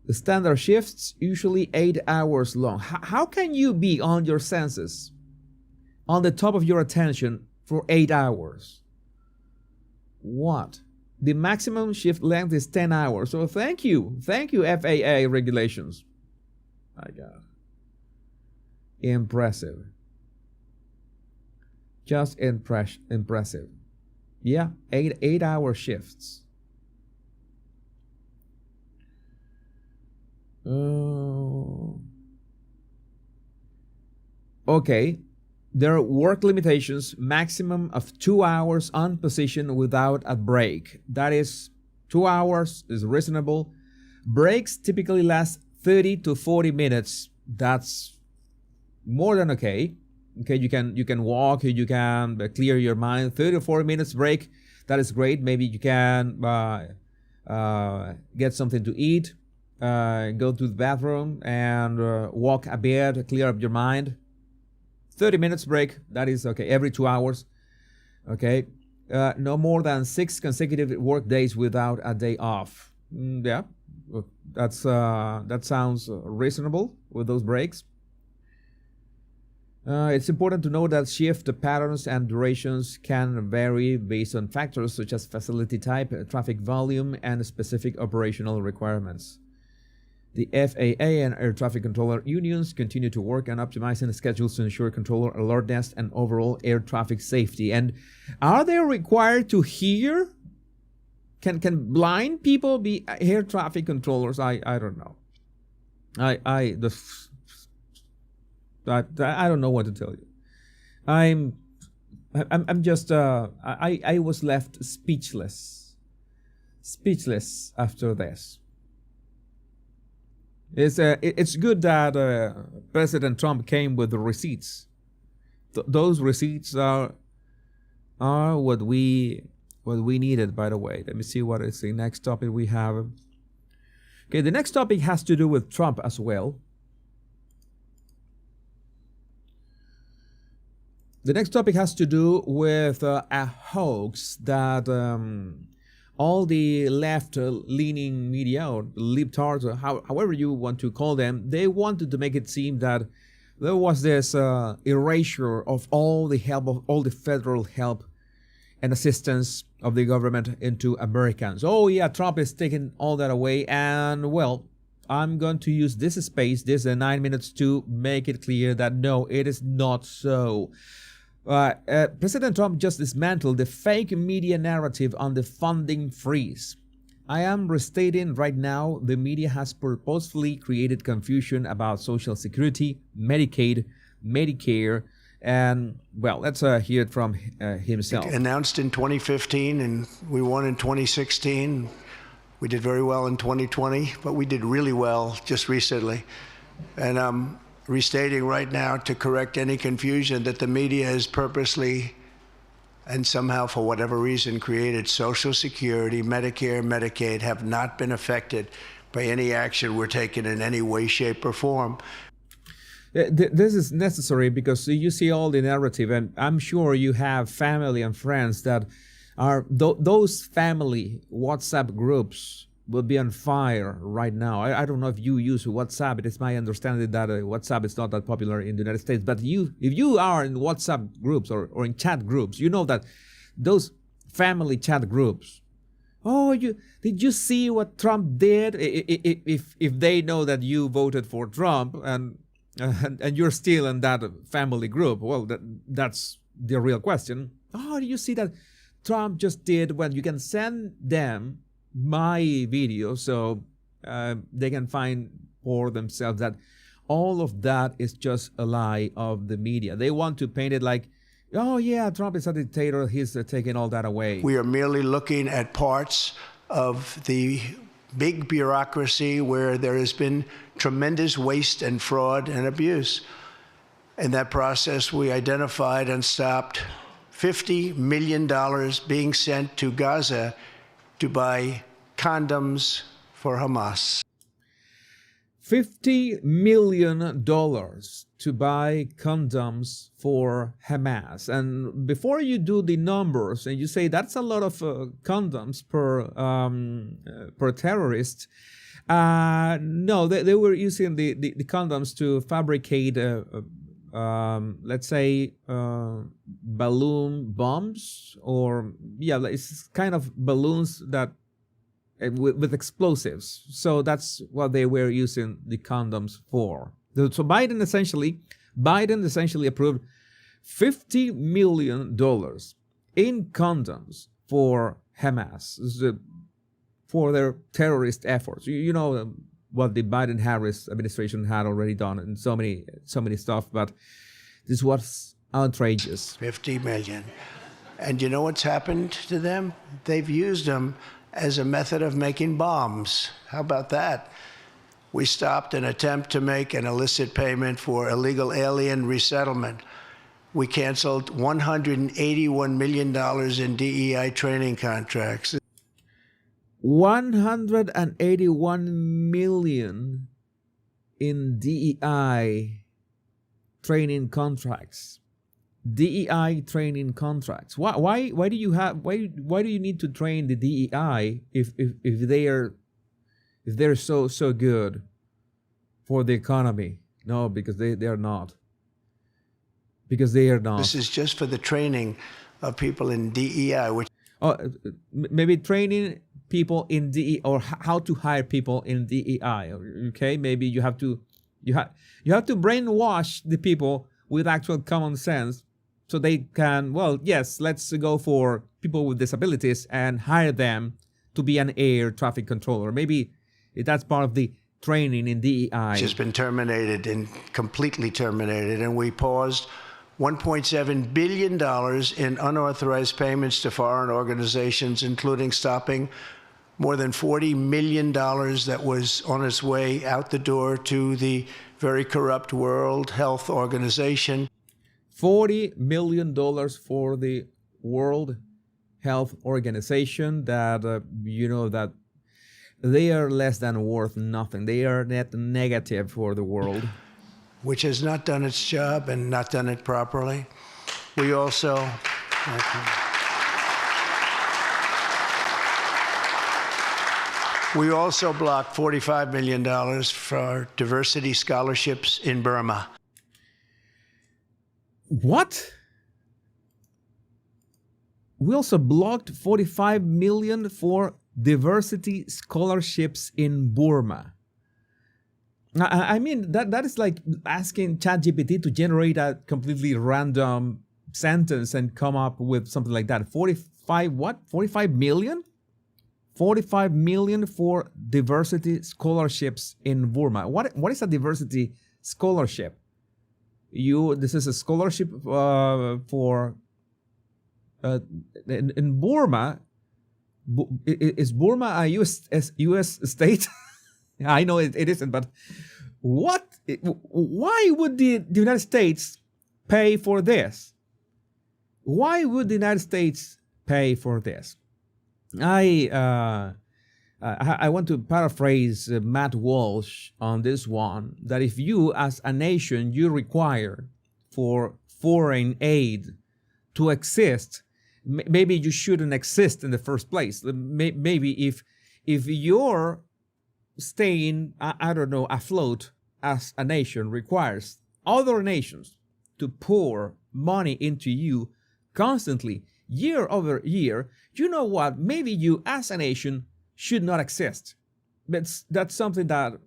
The standard shifts usually 8 hours long. How can you be on your senses, on the top of your attention for 8 hours? What? The maximum shift length is 10 hours. So thank you FAA regulations. My God. Impressive. Just impressive. Yeah, 8-hour shifts. Okay. There are work limitations, maximum of 2 hours on position without a break. That is, 2 hours is reasonable. Breaks typically last 30 to 40 minutes. That's more than okay. Okay, you can walk, you can clear your mind. 30 to 40 minutes break, that is great. Maybe you can get something to eat, go to the bathroom, and walk a bit, clear up your mind. 30 minutes break, that is okay, every 2 hours. Okay, no more than 6 consecutive work days without a day off. Yeah, that sounds reasonable with those breaks. It's important to know that shift patterns and durations can vary based on factors such as facility type, traffic volume, and specific operational requirements. The FAA and air traffic controller unions continue to work on optimizing schedules to ensure controller alertness and overall air traffic safety. And are they required to hear? Can blind people be air traffic controllers? I don't know. I don't know what to tell you. I'm just I was left speechless after this. It's good that President Trump came with the receipts. Those receipts are what we needed. By the way, let me see what is the next topic we have. Okay, the next topic has to do with Trump as well. The next topic has to do with a hoax that all the left-leaning media, or libtards, or however you want to call them, they wanted to make it seem that there was this erasure of all the help, of all the federal help and assistance of the government into Americans. Oh yeah, Trump is taking all that away, and well, I'm going to use this space, this 9 minutes, to make it clear that no, it is not so. President Trump just dismantled the fake media narrative on the funding freeze. I am restating right now, the media has purposefully created confusion about Social Security, Medicaid, Medicare, and, well, let's hear it from himself. Announced in 2015, and we won in 2016. We did very well in 2020, but we did really well just recently. And I'm restating right now to correct any confusion that the media has purposely and somehow, for whatever reason, created. Social Security, Medicare, Medicaid have not been affected by any action we're taking in any way, shape, or form. This is necessary because you see all the narrative, and I'm sure you have family and friends that are those family WhatsApp groups will be on fire right now. I don't know if you use WhatsApp. It is my understanding that WhatsApp is not that popular in the United States. But if you are in WhatsApp groups or in chat groups, you know that those family chat groups, did you see what Trump did? If they know that you voted for Trump and you're still in that family group, well, that's the real question. Oh, do you see that Trump just did? Well, you can send them my video so they can find for themselves that all of that is just a lie of the media. They want to paint it like, oh yeah, Trump is a dictator, he's taking all that away. We are merely looking at parts of the big bureaucracy where there has been tremendous waste and fraud and abuse. In that process, we identified and stopped $50 million being sent to Gaza to buy condoms for Hamas. $50 million to buy condoms for Hamas. And before you do the numbers and you say that's a lot of condoms per terrorist, no, they were using the condoms to fabricate, let's say, balloon bombs, or yeah, it's kind of balloons that with explosives. So that's what they were using the condoms for. So Biden essentially approved $50 million in condoms for Hamas, for their terrorist efforts. You know what the Biden-Harris administration had already done and so many stuff, but this was outrageous. 50 million. And you know what's happened to them? They've used them as a method of making bombs. How about that? We stopped an attempt to make an illicit payment for illegal alien resettlement. We canceled $181 million in DEI training contracts. 181 million in DEI training contracts. DEI training contracts. Why do you have why do you need to train the DEI if they're so good for the economy? No, because they are not. Because they are not. This is just for the training of people in DEI, which maybe training people in DEI or how to hire people in DEI. Okay, maybe you have to brainwash the people with actual common sense, so they can, well, yes, let's go for people with disabilities and hire them to be an air traffic controller. Maybe that's part of the training in DEI. has been terminated and completely terminated, and we paused $1.7 billion in unauthorized payments to foreign organizations, including stopping more than $40 million that was on its way out the door to the very corrupt World Health Organization. $40 million for the World Health Organization that, that they are less than worth nothing. They are net negative for the world. Which has not done its job and not done it properly. We also... We also blocked $45 million for diversity scholarships in Burma. What? We also blocked $45 million for diversity scholarships in Burma. I mean, that is like asking ChatGPT to generate a completely random sentence and come up with something like that. 45 million? 45 million for diversity scholarships in Burma. What is a diversity scholarship? This is a scholarship for in Burma. Is Burma a U.S. state? I know it isn't, but why would the United States pay for this? Why would the United States pay for this? I want to paraphrase Matt Walsh on this one, that if you as a nation, you require for foreign aid to exist, maybe you shouldn't exist in the first place. Maybe if you're staying, afloat as a nation requires other nations to pour money into you constantly, year over year, you know what? Maybe you as a nation should not exist. That's something that,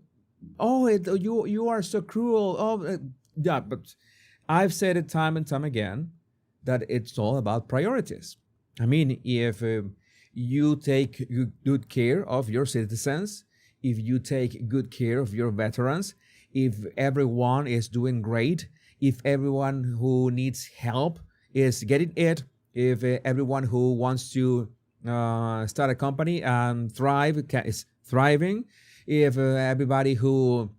you are so cruel. Yeah, but I've said it time and time again that it's all about priorities. I mean, if you take good care of your citizens, if you take good care of your veterans, if everyone is doing great, if everyone who needs help is getting it, if everyone who wants to start a company and thrive is thriving, if everybody who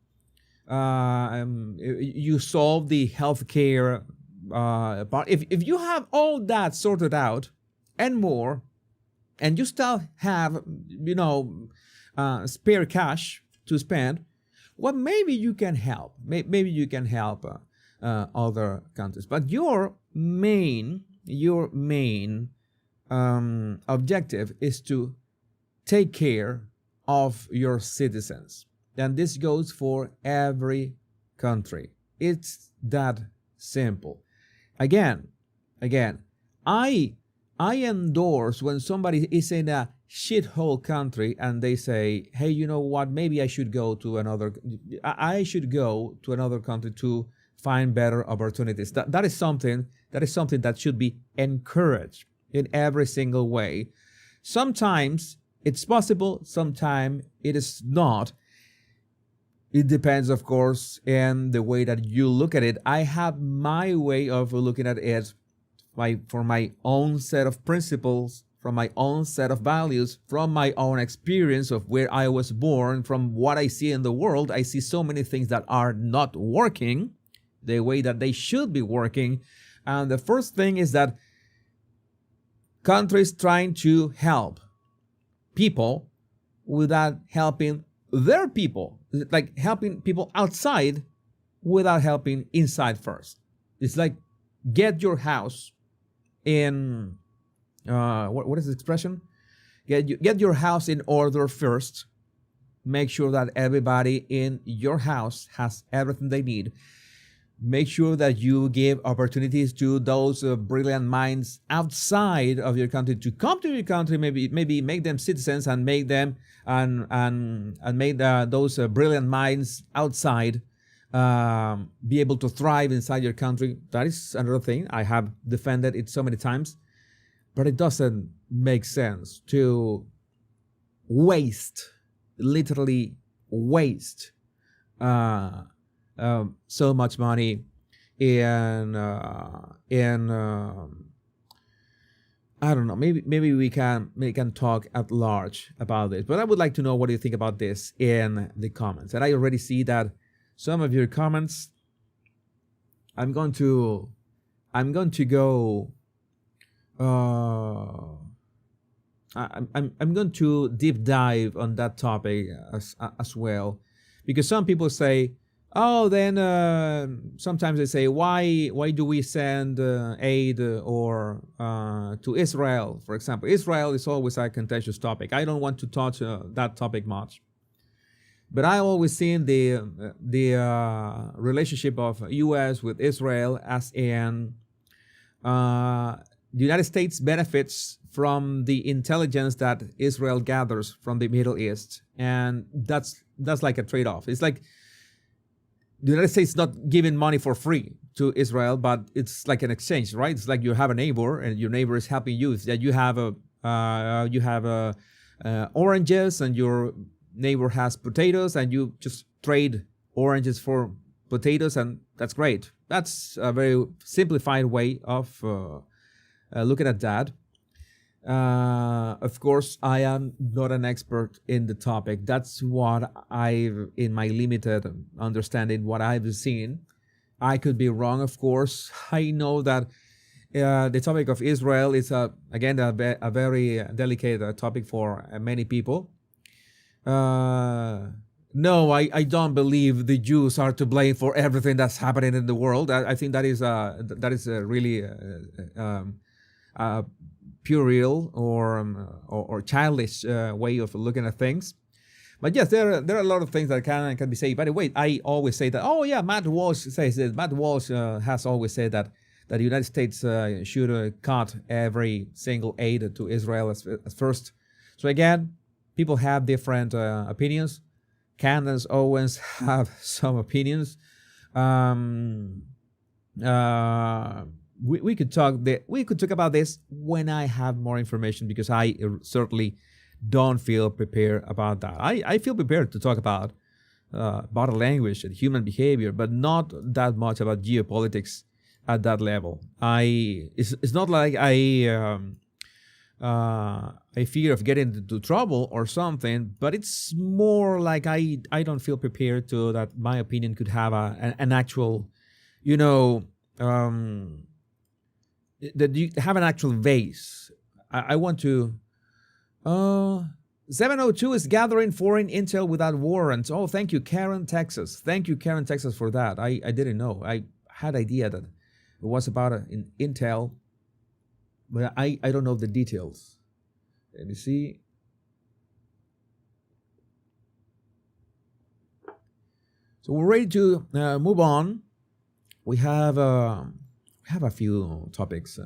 you solve the healthcare part, if you have all that sorted out and more, and you still have spare cash to spend, well, maybe you can help. Maybe you can help other countries. But your main objective is to take care of your citizens. And this goes for every country. It's that simple. Again, I endorse when somebody is in a shithole country and they say, hey, you know what, maybe I should go to another country to find better opportunities. That is something that should be encouraged in every single way. Sometimes it's possible, sometimes it is not. It depends, of course, in the way that you look at it. I have my way of looking at it for my own set of principles, from my own set of values, from my own experience of where I was born, from what I see in the world. I see so many things that are not working the way that they should be working. And the first thing is that countries trying to help people without helping their people, like helping people outside without helping inside first. It's like get your house in, what is the expression? Get your house in order first. Make sure that everybody in your house has everything they need. Make sure that you give opportunities to those brilliant minds outside of your country to come to your country. Maybe make them citizens and make them and make those brilliant minds outside be able to thrive inside your country. That is another thing. I have defended it so many times, but it doesn't make sense to literally waste so much money in I don't know, maybe we can talk at large about this, but I would like to know what you think about this in the comments. And I already see that some of your comments, I'm going to go I'm going to deep dive on that topic as well, because some people say, oh, then sometimes they say, why do we send aid or to Israel, for example? Israel is always a contentious topic. I don't want to touch that topic much, but I always seen the relationship of U.S. with Israel as in the United States benefits from the intelligence that Israel gathers from the Middle East, and that's like a trade-off. It's like the United States not giving money for free to Israel, but it's like an exchange, right? It's like you have a neighbor, and your neighbor is helping you. It's that you have oranges, and your neighbor has potatoes, and you just trade oranges for potatoes, and that's great. That's a very simplified way of looking at that. Of course, I am not an expert in the topic. That's what in my limited understanding, what I've seen. I could be wrong, of course. I know that the topic of Israel is, again, a very delicate topic for many people. No, I don't believe the Jews are to blame for everything that's happening in the world. I think that is a really puerile or childish way of looking at things. But yes, there are a lot of things that can be said. By the way, I always say that, oh yeah, Matt Walsh says this. Matt Walsh has always said that the United States should cut every single aid to Israel as first. So again, people have different opinions. Candace Owens have some opinions. We could talk about this when I have more information, because I certainly don't feel prepared about that. I feel prepared to talk about body language and human behavior, but not that much about geopolitics at that level. It's not like I fear of getting into trouble or something, but it's more like I don't feel prepared to that my opinion could have an actual, that you have an actual vase. I want to. 702 is gathering foreign intel without warrants. Oh, thank you, Karen, Texas. Thank you, Karen, Texas, for that. I didn't know. I had idea that it was about an intel, but I don't know the details. Let me see. So we're ready to move on. We have a few topics,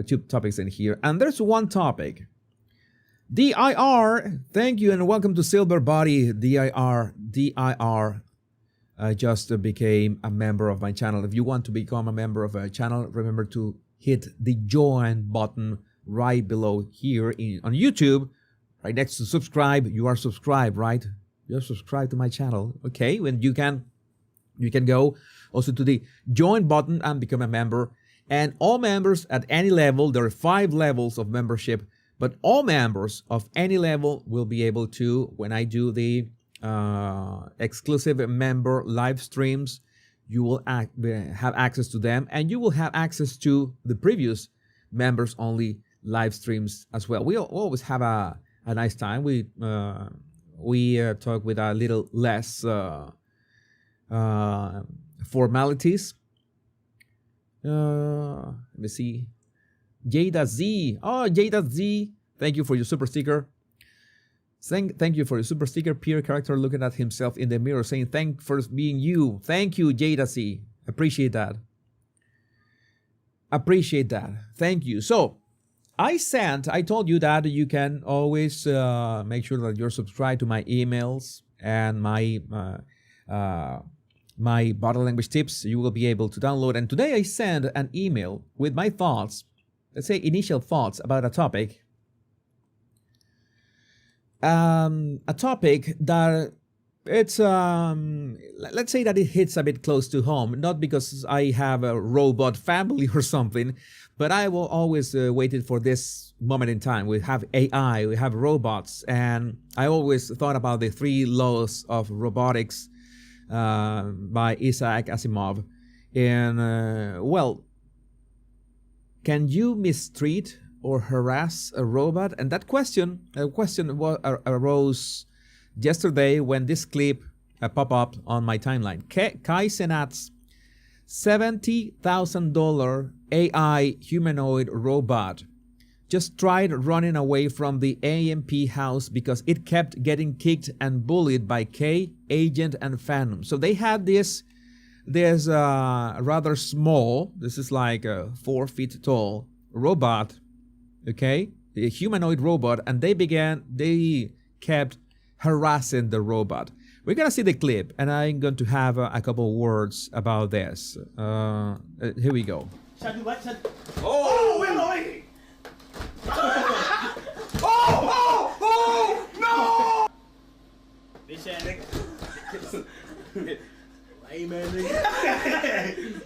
two topics in here, and there's one topic. DIR, thank you and welcome to Silver Body. DIR just became a member of my channel. If you want to become a member of a channel, remember to hit the join button right below here on YouTube, right next to subscribe. You are subscribed, right? You're subscribed to my channel. Okay, when you can go also to the join button and become a member. And all members at any level, there are 5 levels of membership, but all members of any level will be able to, when I do the exclusive member live streams, you will have access to them, and you will have access to the previous members only live streams as well. We always have a nice time. We talk with a little less formalities. Let me see. Jada Z. Oh, Jada Z. Thank you for your super sticker. Thank you for your super sticker. Peer character looking at himself in the mirror saying, thank for being you. Thank you, Jada Z. Appreciate that. Appreciate that. Thank you. So, I told you that you can always make sure that you're subscribed to my emails and my body language tips. You will be able to download. And today I sent an email with my thoughts, let's say initial thoughts about a topic. A topic that it's, let's say that it hits a bit close to home, not because I have a robot family or something, but I will always waited for this moment in time. We have AI, we have robots, and I always thought about the 3 laws of robotics by Isaac Asimov. And, well, can you mistreat or harass a robot? And that question arose yesterday when this clip popped up on my timeline. Kai Cenat's $70,000 AI humanoid robot just tried running away from the AMP house because it kept getting kicked and bullied by K, Agent, and Phantom. So they had this rather small, this is like a 4 feet tall robot, okay, a humanoid robot, and they kept harassing the robot. We're gonna see the clip, and I'm going to have a couple words about this. Here we go. Oh, we're waiting. No! Bitch ass nigga. Lame ass nigga.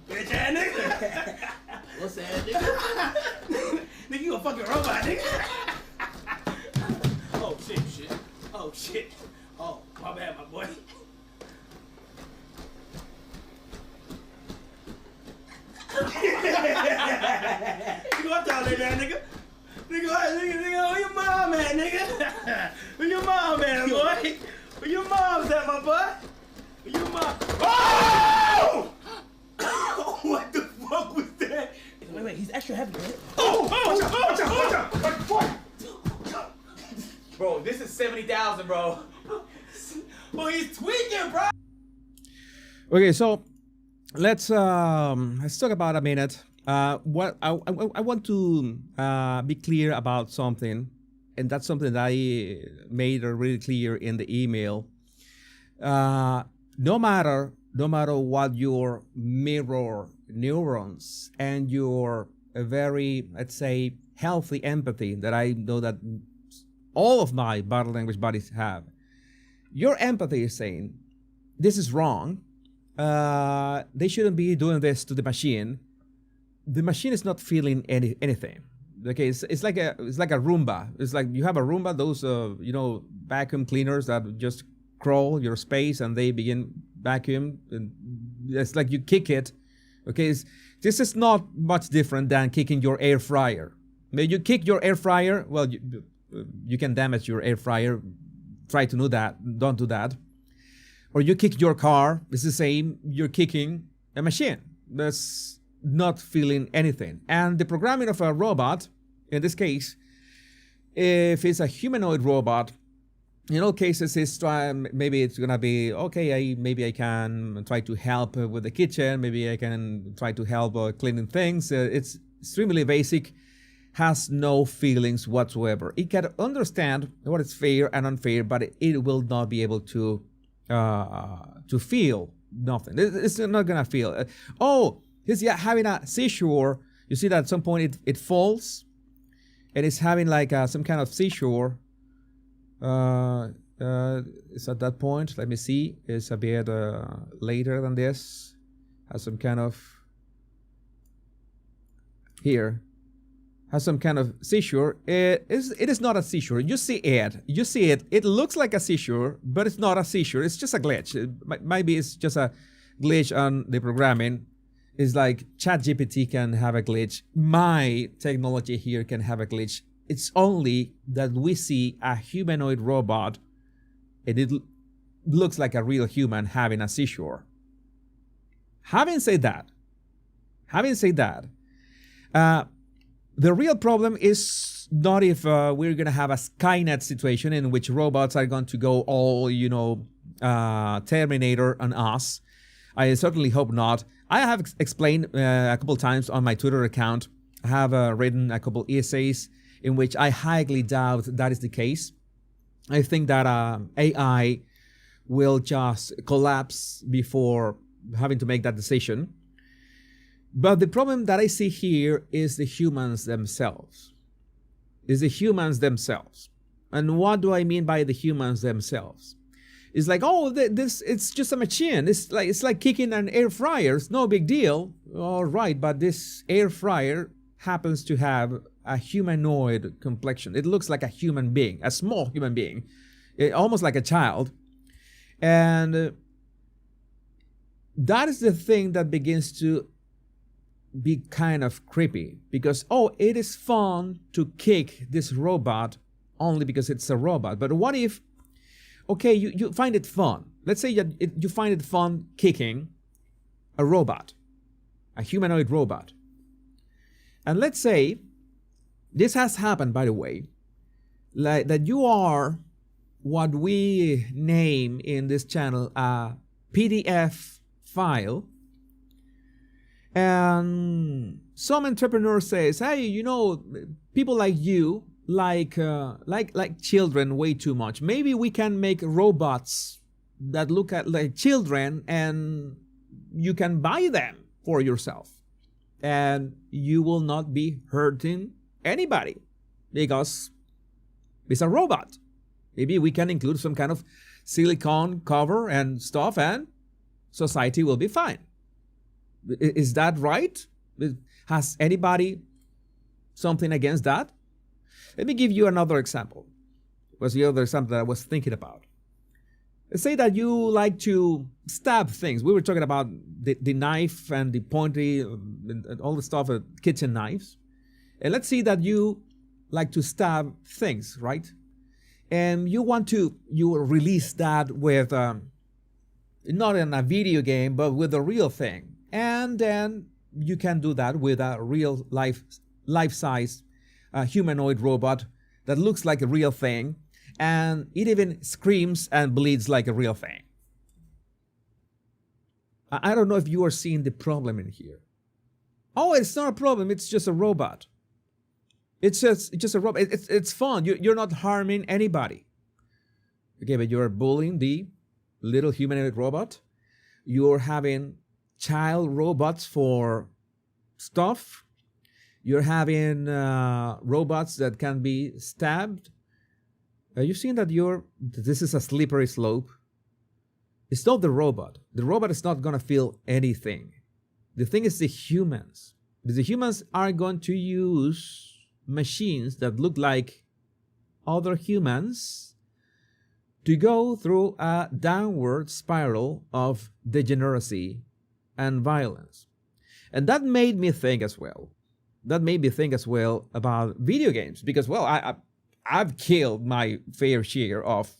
Bitch ass nigga. What's that nigga? Nigga, you a fucking robot, nigga. Oh shit. Oh shit. Oh, my bad, my boy. You gonna tell that nigga? Nigga, where your mom at, nigga? Where your mom at, boy? Where your mom's at, my boy? Where your mom? Oh! What the fuck was that? Wait, he's extra heavy, man. Watch out! Bro, this is 70,000, bro. Boy, he's tweaking, bro. Okay, so let's talk about a minute. What I want to be clear about something, and that's something that I made really clear in the email. No matter what your mirror neurons and your very, let's say, healthy empathy that I know that all of my body language buddies have, your empathy is saying this is wrong. They shouldn't be doing this to the machine. The machine is not feeling anything. Okay, it's like a Roomba. It's like you have a Roomba, those vacuum cleaners that just crawl your space and they begin vacuum. And it's like you kick it. Okay, this is not much different than kicking your air fryer. When you kick your air fryer, well, you can damage your air fryer. Try to do that. Don't do that. Or you kick your car. It's the same. You're kicking a machine that's not feeling anything. And the programming of a robot, in this case, if it's a humanoid robot, in all cases, maybe it's gonna be okay. Maybe I can try to help with the kitchen. Maybe I can try to help cleaning things. It's extremely basic, has no feelings whatsoever. It can understand what is fair and unfair, but it will not be able to feel nothing. It's not gonna feel. He's having a seizure. You see that at some point it falls, and it's having like some kind of seizure. It's at that point. Let me see. It's a bit later than this. Has some kind of here. Has some kind of seizure. It is not a seizure. You see it. It looks like a seizure, but it's not a seizure. It's just a glitch. Maybe it's just a glitch on the programming. It's like ChatGPT can have a glitch. My technology here can have a glitch. It's only that we see a humanoid robot and it looks like a real human having a seizure. Having said that, Having said that, the real problem is not if we're going to have a Skynet situation in which robots are going to go all, Terminator on us. I certainly hope not. I have explained a couple times on my Twitter account. I have written a couple essays in which I highly doubt that is the case. I think that AI will just collapse before having to make that decision. But the problem that I see here is the humans themselves. And what do I mean by the humans themselves? It's like, it's just a machine. It's like kicking an air fryer. It's no big deal. All right, but this air fryer happens to have a humanoid complexion. It looks like a human being, a small human being, almost like a child. And that is the thing that begins to be kind of creepy, because, it is fun to kick this robot only because it's a robot. But what if, you find it fun. Let's say you find it fun kicking a robot, a humanoid robot. And let's say, this has happened, by the way, like that you are what we name in this channel a PDF file. And some entrepreneur says, hey, people like you like children way too much. Maybe we can make robots that look like children, and you can buy them for yourself, and you will not be hurting anybody because it's a robot. Maybe we can include some kind of silicone cover and stuff, and society will be fine. Is that right? Has anybody something against that? Let me give you another example. Was the other example that I was thinking about. Let's say that you like to stab things. We were talking about the knife and the pointy and all the stuff, kitchen knives. And let's see that you like to stab things, right? And you release that with, not in a video game, but with a real thing. And then you can do that with a real life-size humanoid robot that looks like a real thing, and it even screams and bleeds like a real thing. I don't know if you are seeing the problem in here. It's not a problem. It's just a robot. It's just a robot. It's fun. You're not harming anybody. Okay, but you're bullying the little humanoid robot. You're having child robots for stuff. You're having robots that can be stabbed. Are you seeing that this is a slippery slope? It's not the robot. The robot is not going to feel anything. The thing is the humans. The humans are going to use machines that look like other humans to go through a downward spiral of degeneracy and violence. And that made me think as well. About video games, because, I've killed my fair share of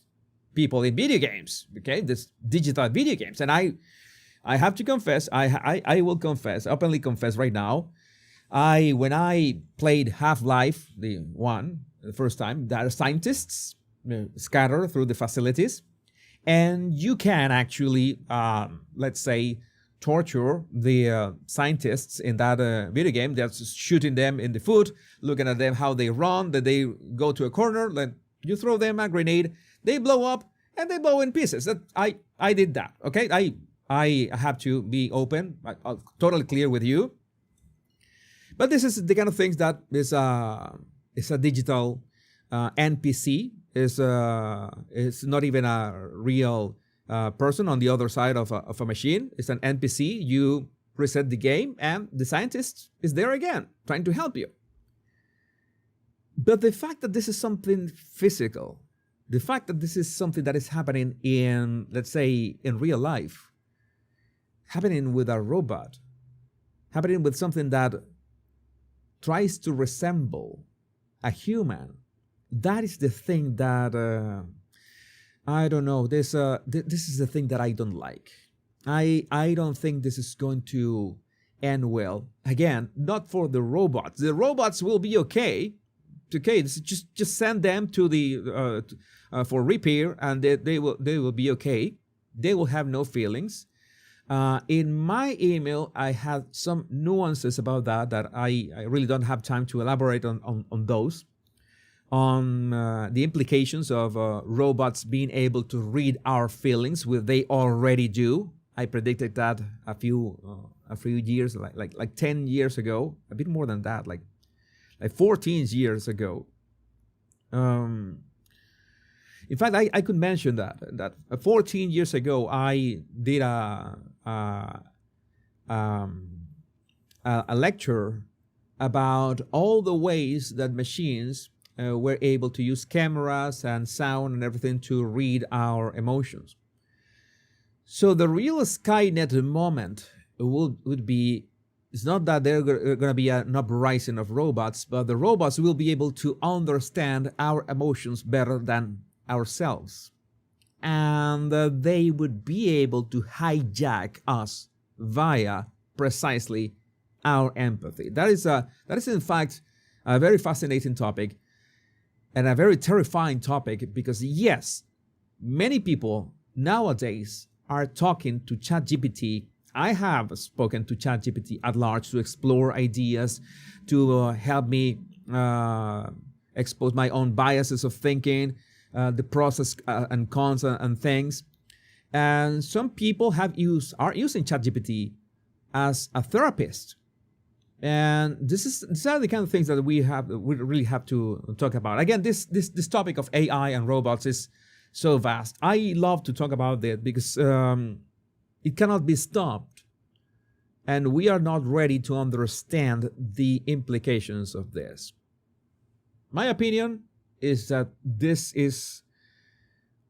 people in video games, okay, this digital video games. And I have to confess, I will openly confess right now, when I played Half-Life, the first time, there are scientists scattered through the facilities, and you can actually, let's say, torture the scientists in that video game. They're just shooting them in the foot, looking at them how they run, that they go to a corner, then you throw them a grenade, they blow up, and they blow in pieces. I did that, okay? I have to be open, I'm totally clear with you. But this is the kind of things that is a digital NPC. It's not even a real person on the other side of a machine. It's an NPC. You reset the game, and the scientist is there again, trying to help you. But the fact that this is something physical, the fact that this is something that is happening in, let's say, in real life, happening with a robot, happening with something that tries to resemble a human, that is the thing that I don't know. This is the thing that I don't like. I don't think this is going to end well. Again, not for the robots. The robots will be okay. Okay, just send them to the for repair, and they will be okay. They will have no feelings. In my email, I had some nuances about that I really don't have time to elaborate on those. On the implications of robots being able to read our feelings, which they already do. I predicted that a few years, like 10 years ago, a bit more than that, like 14 years ago. In fact, I could mention that 14 years ago, I did a lecture about all the ways that machines were able to use cameras and sound and everything to read our emotions. So the real Skynet moment would be, it's not that there's going to be an uprising of robots, but the robots will be able to understand our emotions better than ourselves. And they would be able to hijack us via precisely our empathy. That is in fact a very fascinating topic and a very terrifying topic, because yes, many people nowadays are talking to ChatGPT. I have spoken to ChatGPT at large to explore ideas, to help me expose my own biases of thinking, the process and cons and things. And some people are using ChatGPT as a therapist. And these are the kind of things that we really have to talk about. Again, this topic of AI and robots is so vast. I love to talk about it because it cannot be stopped, and we are not ready to understand the implications of this. My opinion is that this is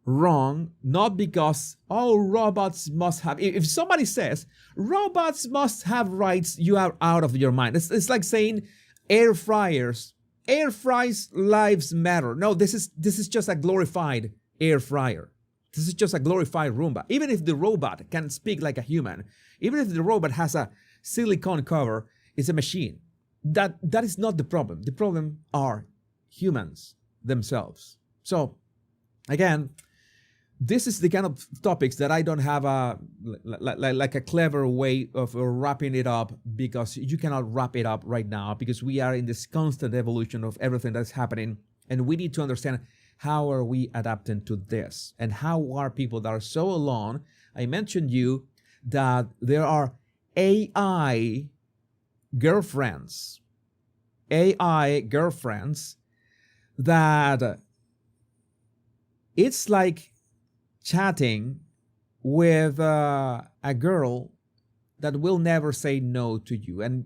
wrong, not because, oh, robots must have, if somebody says robots must have rights, you are out of your mind. It's like saying air fryers lives matter. No, this is just a glorified air fryer. This is just a glorified Roomba. Even if the robot can speak like a human, even if the robot has a silicone cover, it's a machine. That is not the problem. The problem are humans themselves. So again, this is the kind of topics that I don't have a clever way of wrapping it up, because you cannot wrap it up right now, because we are in this constant evolution of everything that's happening, and we need to understand how are we adapting to this, and how are people that are so alone. I mentioned you that there are AI girlfriends that it's like chatting with a girl that will never say no to you. And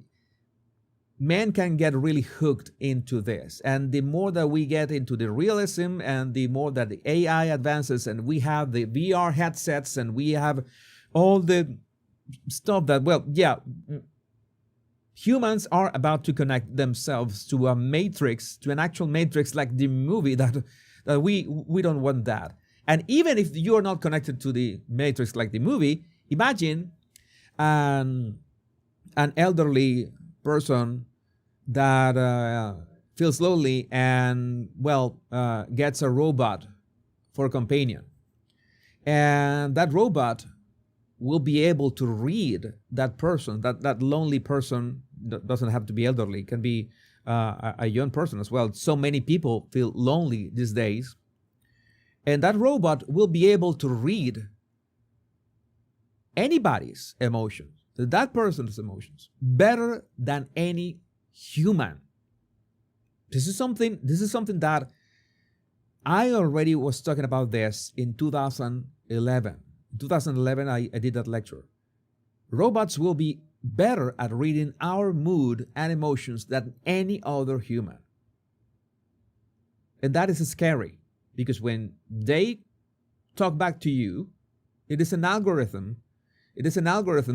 men can get really hooked into this. And the more that we get into the realism, and the more that the AI advances, and we have the VR headsets, and we have all the stuff that, well, yeah, humans are about to connect themselves to a matrix, to an actual matrix like the movie, that we don't want that. And even if you're not connected to the matrix like the movie, imagine an elderly person that feels lonely and, well, gets a robot for a companion. And that robot will be able to read that person, that lonely person. Doesn't have to be elderly, can be a young person as well. So many people feel lonely these days. And that robot will be able to read anybody's emotions, that person's emotions, better than any human. This is something that I already was talking about this in 2011. In 2011, I did that lecture. Robots will be better at reading our mood and emotions than any other human. And that is scary, because when they talk back to you, it is an algorithm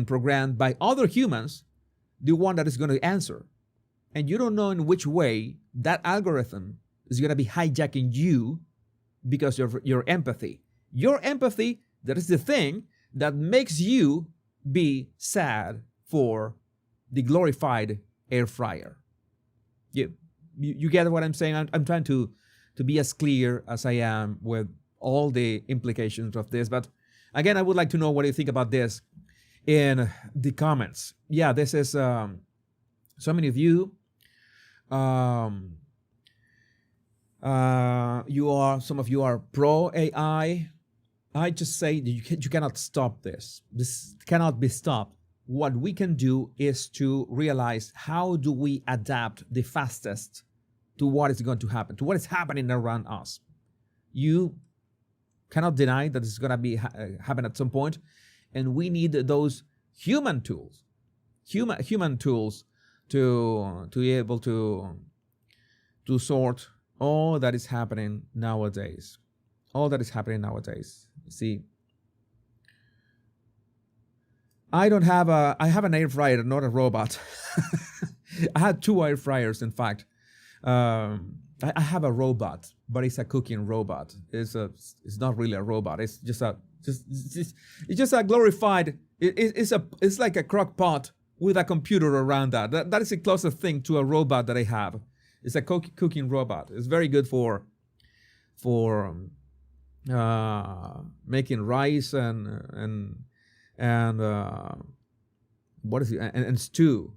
programmed by other humans, the one that is going to answer. And you don't know in which way that algorithm is going to be hijacking you because of your empathy. Your empathy, that is the thing that makes you be sad for the glorified air fryer. You get what I'm saying? I'm trying to be as clear as I am with all the implications of this. But again, I would like to know what you think about this in the comments. Yeah, this is so many of you. Some of you are pro AI. I just say that you cannot stop this. This cannot be stopped. What we can do is to realize, how do we adapt the fastest to what is going to happen, to what is happening around us. You cannot deny that it's going to be happen at some point, and we need those human tools to be able to sort all that is happening nowadays. See, I have an air fryer, not a robot. I had 2 air fryers, in fact. I have a robot, but it's a cooking robot. It's not really a robot. It's just a glorified. It's like a crock pot with a computer around that. That is the closest thing to a robot that I have. It's a cooking robot. It's very good for making rice and what is it, and stew.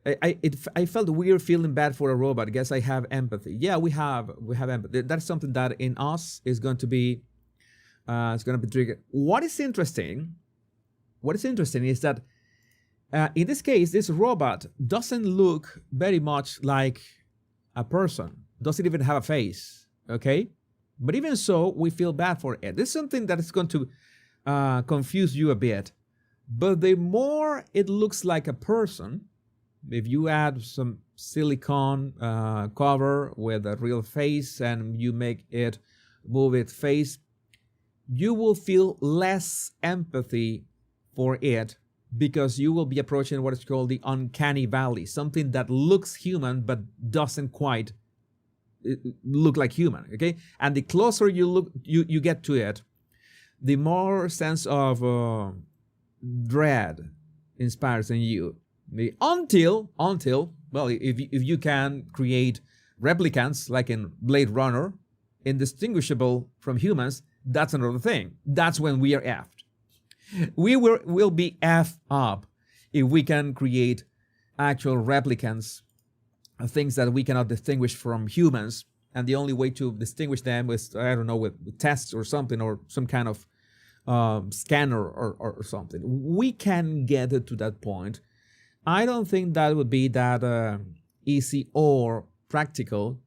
I felt weird feeling bad for a robot. I guess I have empathy. Yeah, we have empathy. That's something that in us is going to be triggered. What is interesting is that in this case, this robot doesn't look very much like a person. Doesn't even have a face. Okay, but even so, we feel bad for it. This is something that is going to confuse you a bit. But the more it looks like a person, if you add some silicone cover with a real face and you make it move its face, you will feel less empathy for it, because you will be approaching what is called the uncanny valley, something that looks human but doesn't quite look like human. Okay, and the closer you get to it, the more sense of dread inspires in you. Until well, if you can create replicants like in Blade Runner, indistinguishable from humans, that's another thing. That's when we are effed. We will be effed up if we can create actual replicants, things that we cannot distinguish from humans, and the only way to distinguish them is, I don't know, with tests or something, or some kind of scanner or something. We can get to that point. I don't think that would be that easy or practical.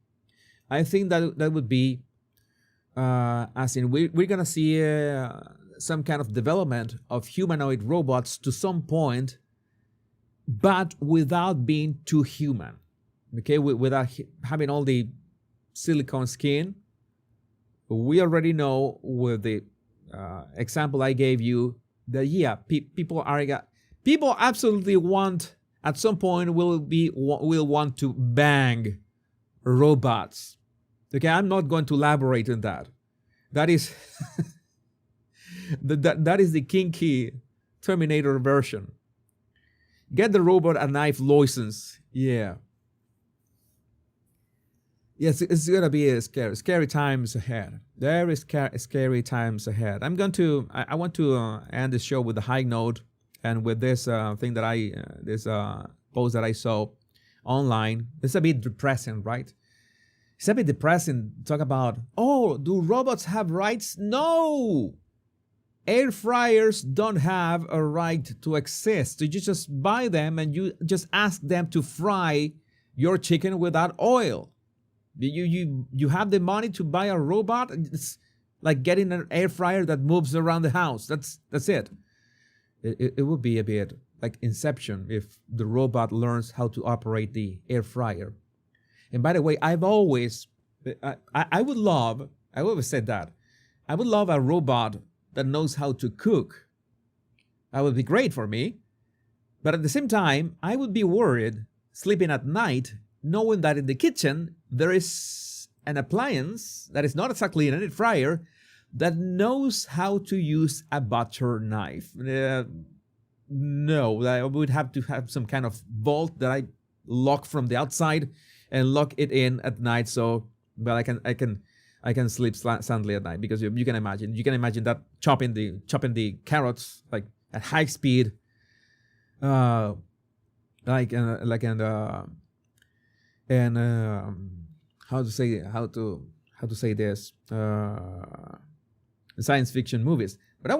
I think that would be, as in we're going to see some kind of development of humanoid robots to some point, but without being too human. Okay, without having all the silicone skin. We already know with the example I gave you that, yeah, people absolutely want, at some point will want to bang robots. Okay, I'm not going to elaborate on that. That is that is the kinky Terminator version. Get the robot a knife license. Yeah. Yes, it's gonna be scary times ahead. There is scary times ahead. I want to end the show with a high note, and with this thing that this post that I saw online. It's a bit depressing, right? It's a bit depressing. Talk about, oh, do robots have rights? No! Air fryers don't have a right to exist. You just buy them and you just ask them to fry your chicken without oil. You have the money to buy a robot. It's like getting an air fryer that moves around the house. That's it. It would be a bit like Inception if the robot learns how to operate the air fryer. And by the way, I always said that. I would love a robot that knows how to cook. That would be great for me. But at the same time, I would be worried sleeping at night knowing that in the kitchen there is an appliance that is not exactly an air fryer that knows how to use a butter knife. No, I would have to have some kind of vault that I lock from the outside and lock it in at night. So, well, I can sleep soundly at night, because you can imagine that chopping the carrots like at high speed, how to say this, science fiction movies. But I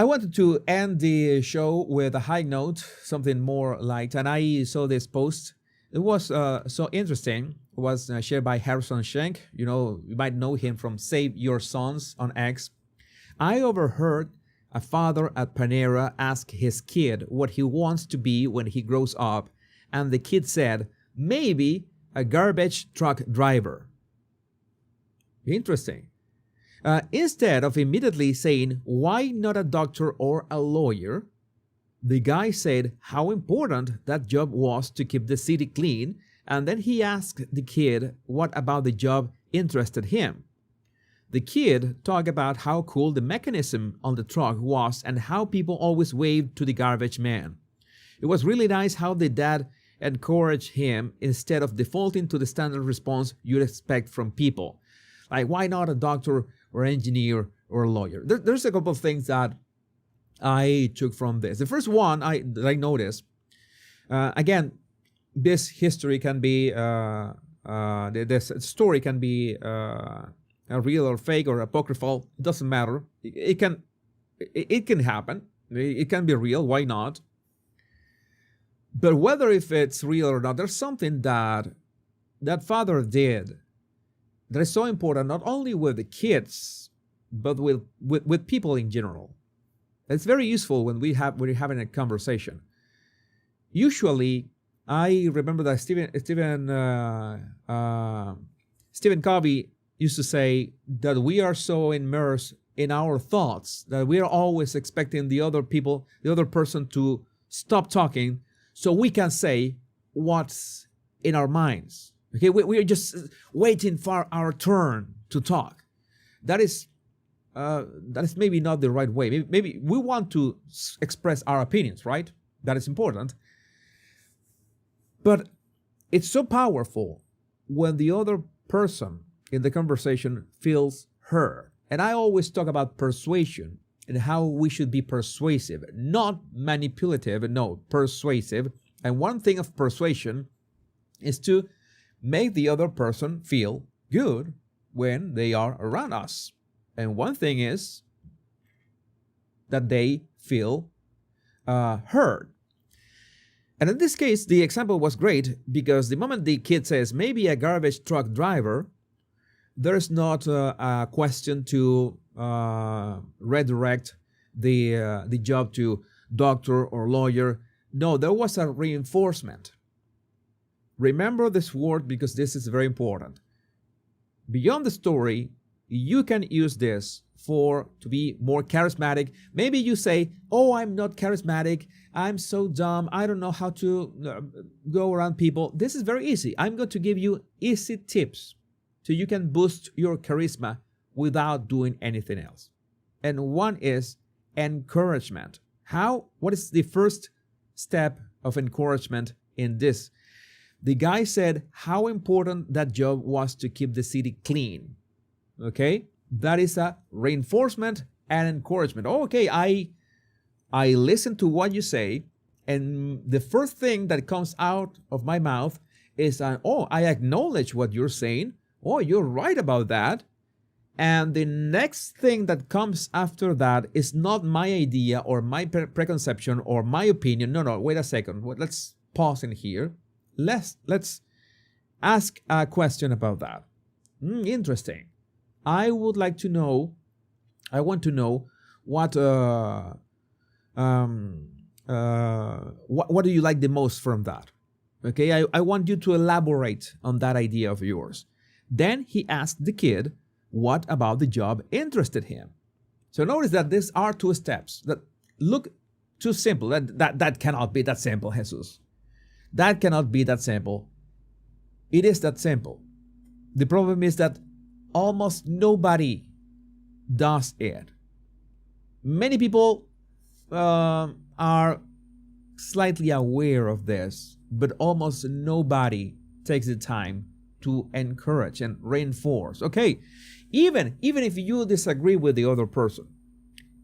wanted to end the show with a high note, something more light, and I saw this post. It was so interesting. It was shared by Harrison Schenk. You might know him from Save Your Sons on X. I overheard a father at Panera ask his kid what he wants to be when he grows up, and the kid said, maybe a garbage truck driver. Interesting. Instead of immediately saying, why not a doctor or a lawyer, the guy said how important that job was to keep the city clean, and then he asked the kid what about the job interested him. The kid talked about how cool the mechanism on the truck was and how people always waved to the garbage man. It was really nice how the dad encouraged him instead of defaulting to the standard response you'd expect from people. Like, why not a doctor or engineer or a lawyer? There's a couple of things that I took from this. The first one that I noticed, again, this history can be, this story can be real or fake or apocryphal. It doesn't matter. It can happen. It can be real. Why not? But whether if it's real or not, there's something that father did that is so important, not only with the kids, but with people in general. It's very useful when we're having a conversation. Usually, I remember that Stephen Covey used to say that we are so immersed in our thoughts that we are always expecting the other person to stop talking so we can say what's in our minds. Okay, we are just waiting for our turn to talk. That is maybe not the right way. Maybe we want to express our opinions, right? That is important. But it's so powerful when the other person in the conversation feels heard. And I always talk about persuasion and how we should be persuasive, not manipulative, no, persuasive. And one thing of persuasion is to make the other person feel good when they are around us. And one thing is that they feel heard. And in this case, the example was great because the moment the kid says, maybe a garbage truck driver, there's not a question to redirect the job to doctor or lawyer. No, there was a reinforcement. Remember this word because this is very important. Beyond the story, you can use this to be more charismatic. Maybe you say, oh, I'm not charismatic. I'm so dumb. I don't know how to go around people. This is very easy. I'm going to give you easy tips so you can boost your charisma without doing anything else. And one is encouragement. What is the first step of encouragement in this? The guy said how important that job was to keep the city clean. Okay? That is a reinforcement and encouragement. Okay, I listen to what you say, and the first thing that comes out of my mouth is, I acknowledge what you're saying. Oh, you're right about that. And the next thing that comes after that is not my idea or my preconception or my opinion. No, wait a second. Let's pause in here. Let's ask a question about that. Interesting. I want to know what do you like the most from that? Okay, I want you to elaborate on that idea of yours. Then he asked the kid, what about the job interested him? So notice that these are two steps that look too simple. That cannot be that simple, Jesus. That cannot be that simple. It is that simple. The problem is that almost nobody does it. Many people are slightly aware of this, but almost nobody takes the time to encourage and reinforce. Okay, even if you disagree with the other person,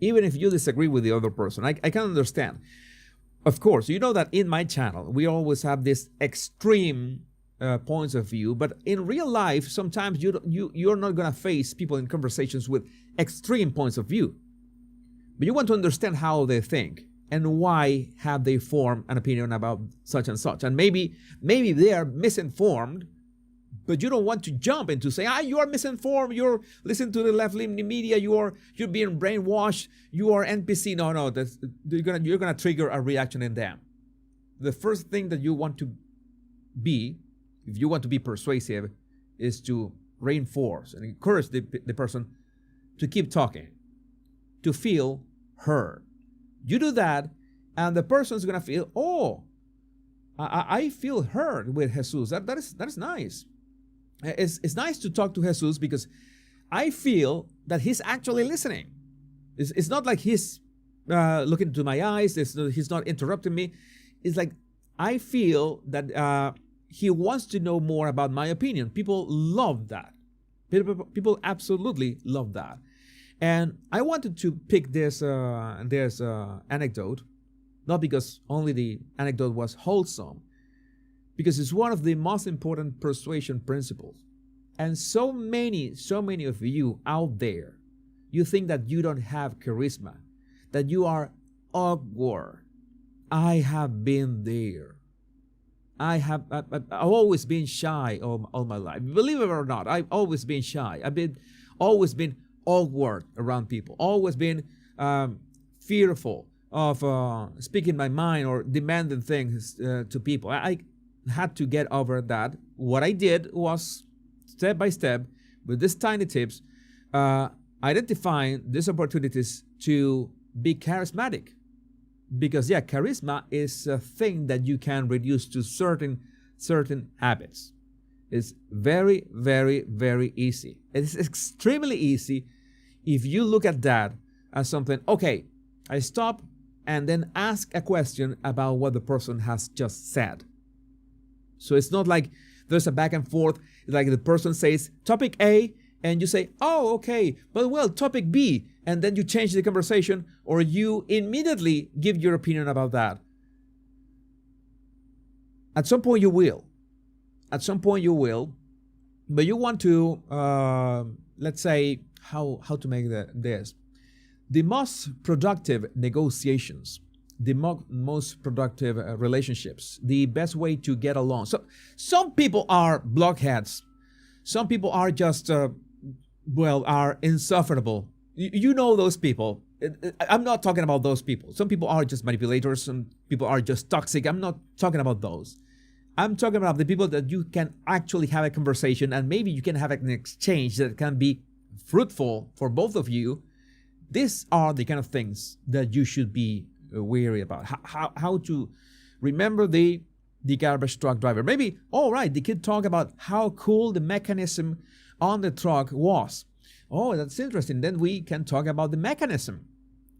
I can understand. Of course, you know that in my channel, we always have this extreme points of view, but in real life, sometimes you're not going to face people in conversations with extreme points of view. But you want to understand how they think and why have they formed an opinion about such and such. And maybe they are misinformed, but you don't want to jump into say, you are misinformed, you're listening to the left-leaning media, you're being brainwashed, you are NPC. No, you're gonna trigger a reaction in them. The first thing that you want to be, if you want to be persuasive, is to reinforce and encourage the person to keep talking, to feel heard. You do that, and the person's gonna feel, oh, I feel heard with Jesus. That is nice. It's nice to talk to Jesus because I feel that he's actually listening. It's not like he's looking into my eyes. He's not interrupting me. It's like I feel that he wants to know more about my opinion. People love that. People absolutely love that. And I wanted to pick this anecdote, not because only the anecdote was wholesome, because it's one of the most important persuasion principles. And so many of you out there, you think that you don't have charisma, that you are awkward. I have been there. I've always been shy all my life. Believe it or not, I've always been shy. Always been awkward around people. Always been fearful of speaking my mind or demanding things to people. I had to get over that. What I did was step by step with these tiny tips, identifying these opportunities to be charismatic. Because charisma is a thing that you can reduce to certain habits. It's very, very, very easy. It's extremely easy if you look at that as something, okay, I stop and then ask a question about what the person has just said. So it's not like there's a back and forth, like the person says topic A and you say, oh, okay, but well, topic B, and then you change the conversation or you immediately give your opinion about that. At some point you will. But you want to, let's say, how to make this. The most productive negotiations, the most productive relationships, the best way to get along. So some people are blockheads. Some people are just, are insufferable. You know those people. I'm not talking about those people. Some people are just manipulators. Some people are just toxic. I'm not talking about those. I'm talking about the people that you can actually have a conversation and maybe you can have an exchange that can be fruitful for both of you. These are the kind of things that you should be wary about. How to remember the garbage truck driver. Maybe, all right, the kid talked about how cool the mechanism on the truck was. Oh, that's interesting. Then we can talk about the mechanism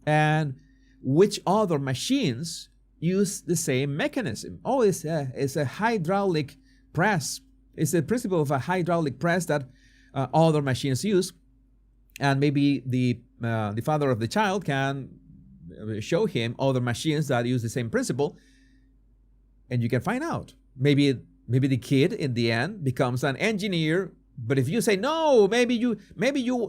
and which other machines use the same mechanism. Oh, it's a hydraulic press. It's the principle of a hydraulic press that other machines use. And maybe the father of the child can show him other machines that use the same principle, and you can find out. Maybe the kid in the end becomes an engineer. But if you say no, maybe you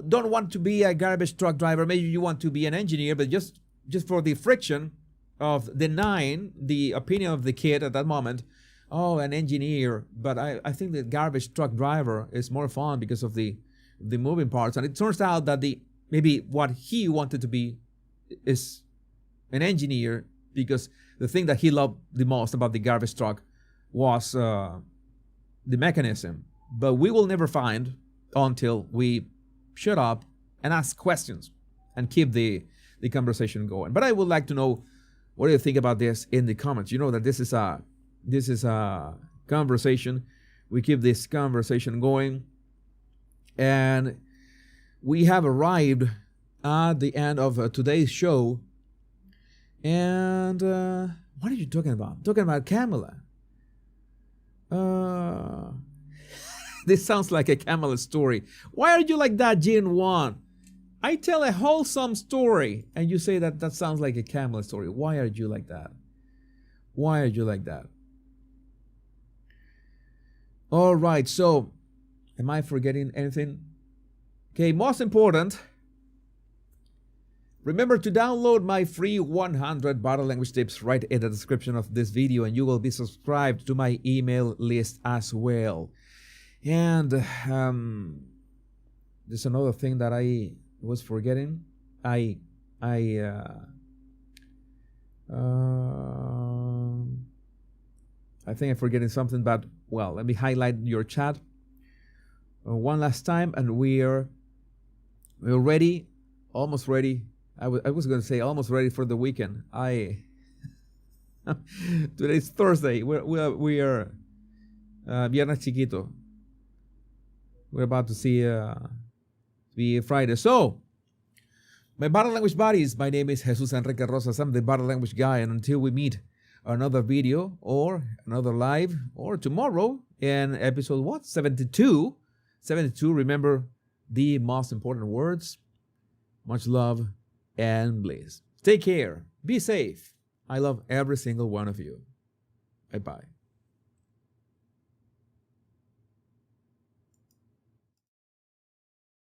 don't want to be a garbage truck driver. Maybe you want to be an engineer, but just for the friction of denying the opinion of the kid at that moment. Oh, an engineer, but I think the garbage truck driver is more fun because of the moving parts. And it turns out that maybe what he wanted to be is an engineer because the thing that he loved the most about the garbage truck was the mechanism. But we will never find until we shut up and ask questions and keep the conversation going. But I would like to know, what do you think about this in the comments? You know that this is a conversation. We keep this conversation going. And we have arrived at the end of today's show. And what are you talking about? Talking about Kamala. This sounds like a Kamala story. Why are you like that, Jin Wan? I tell a wholesome story, and you say that sounds like a Kamala story. Why are you like that? Why are you like that? All right, so am I forgetting anything? Okay, most important, remember to download my free 100 body language tips right in the description of this video, and you will be subscribed to my email list as well. And there's another thing that I was forgetting. I think I'm forgetting something, but well, let me highlight your chat one last time, and we're ready, almost ready. I was going to say almost ready for the weekend. Today's Thursday. We are Viernes Chiquito. We're about to see be Friday. So, my body language buddies, my name is Jesus Enrique Rosas. I'm the body language guy, and until we meet another video or another live or tomorrow in episode 72. Remember the most important words. Much love and bliss. Take care. Be safe. I love every single one of you. Bye-bye.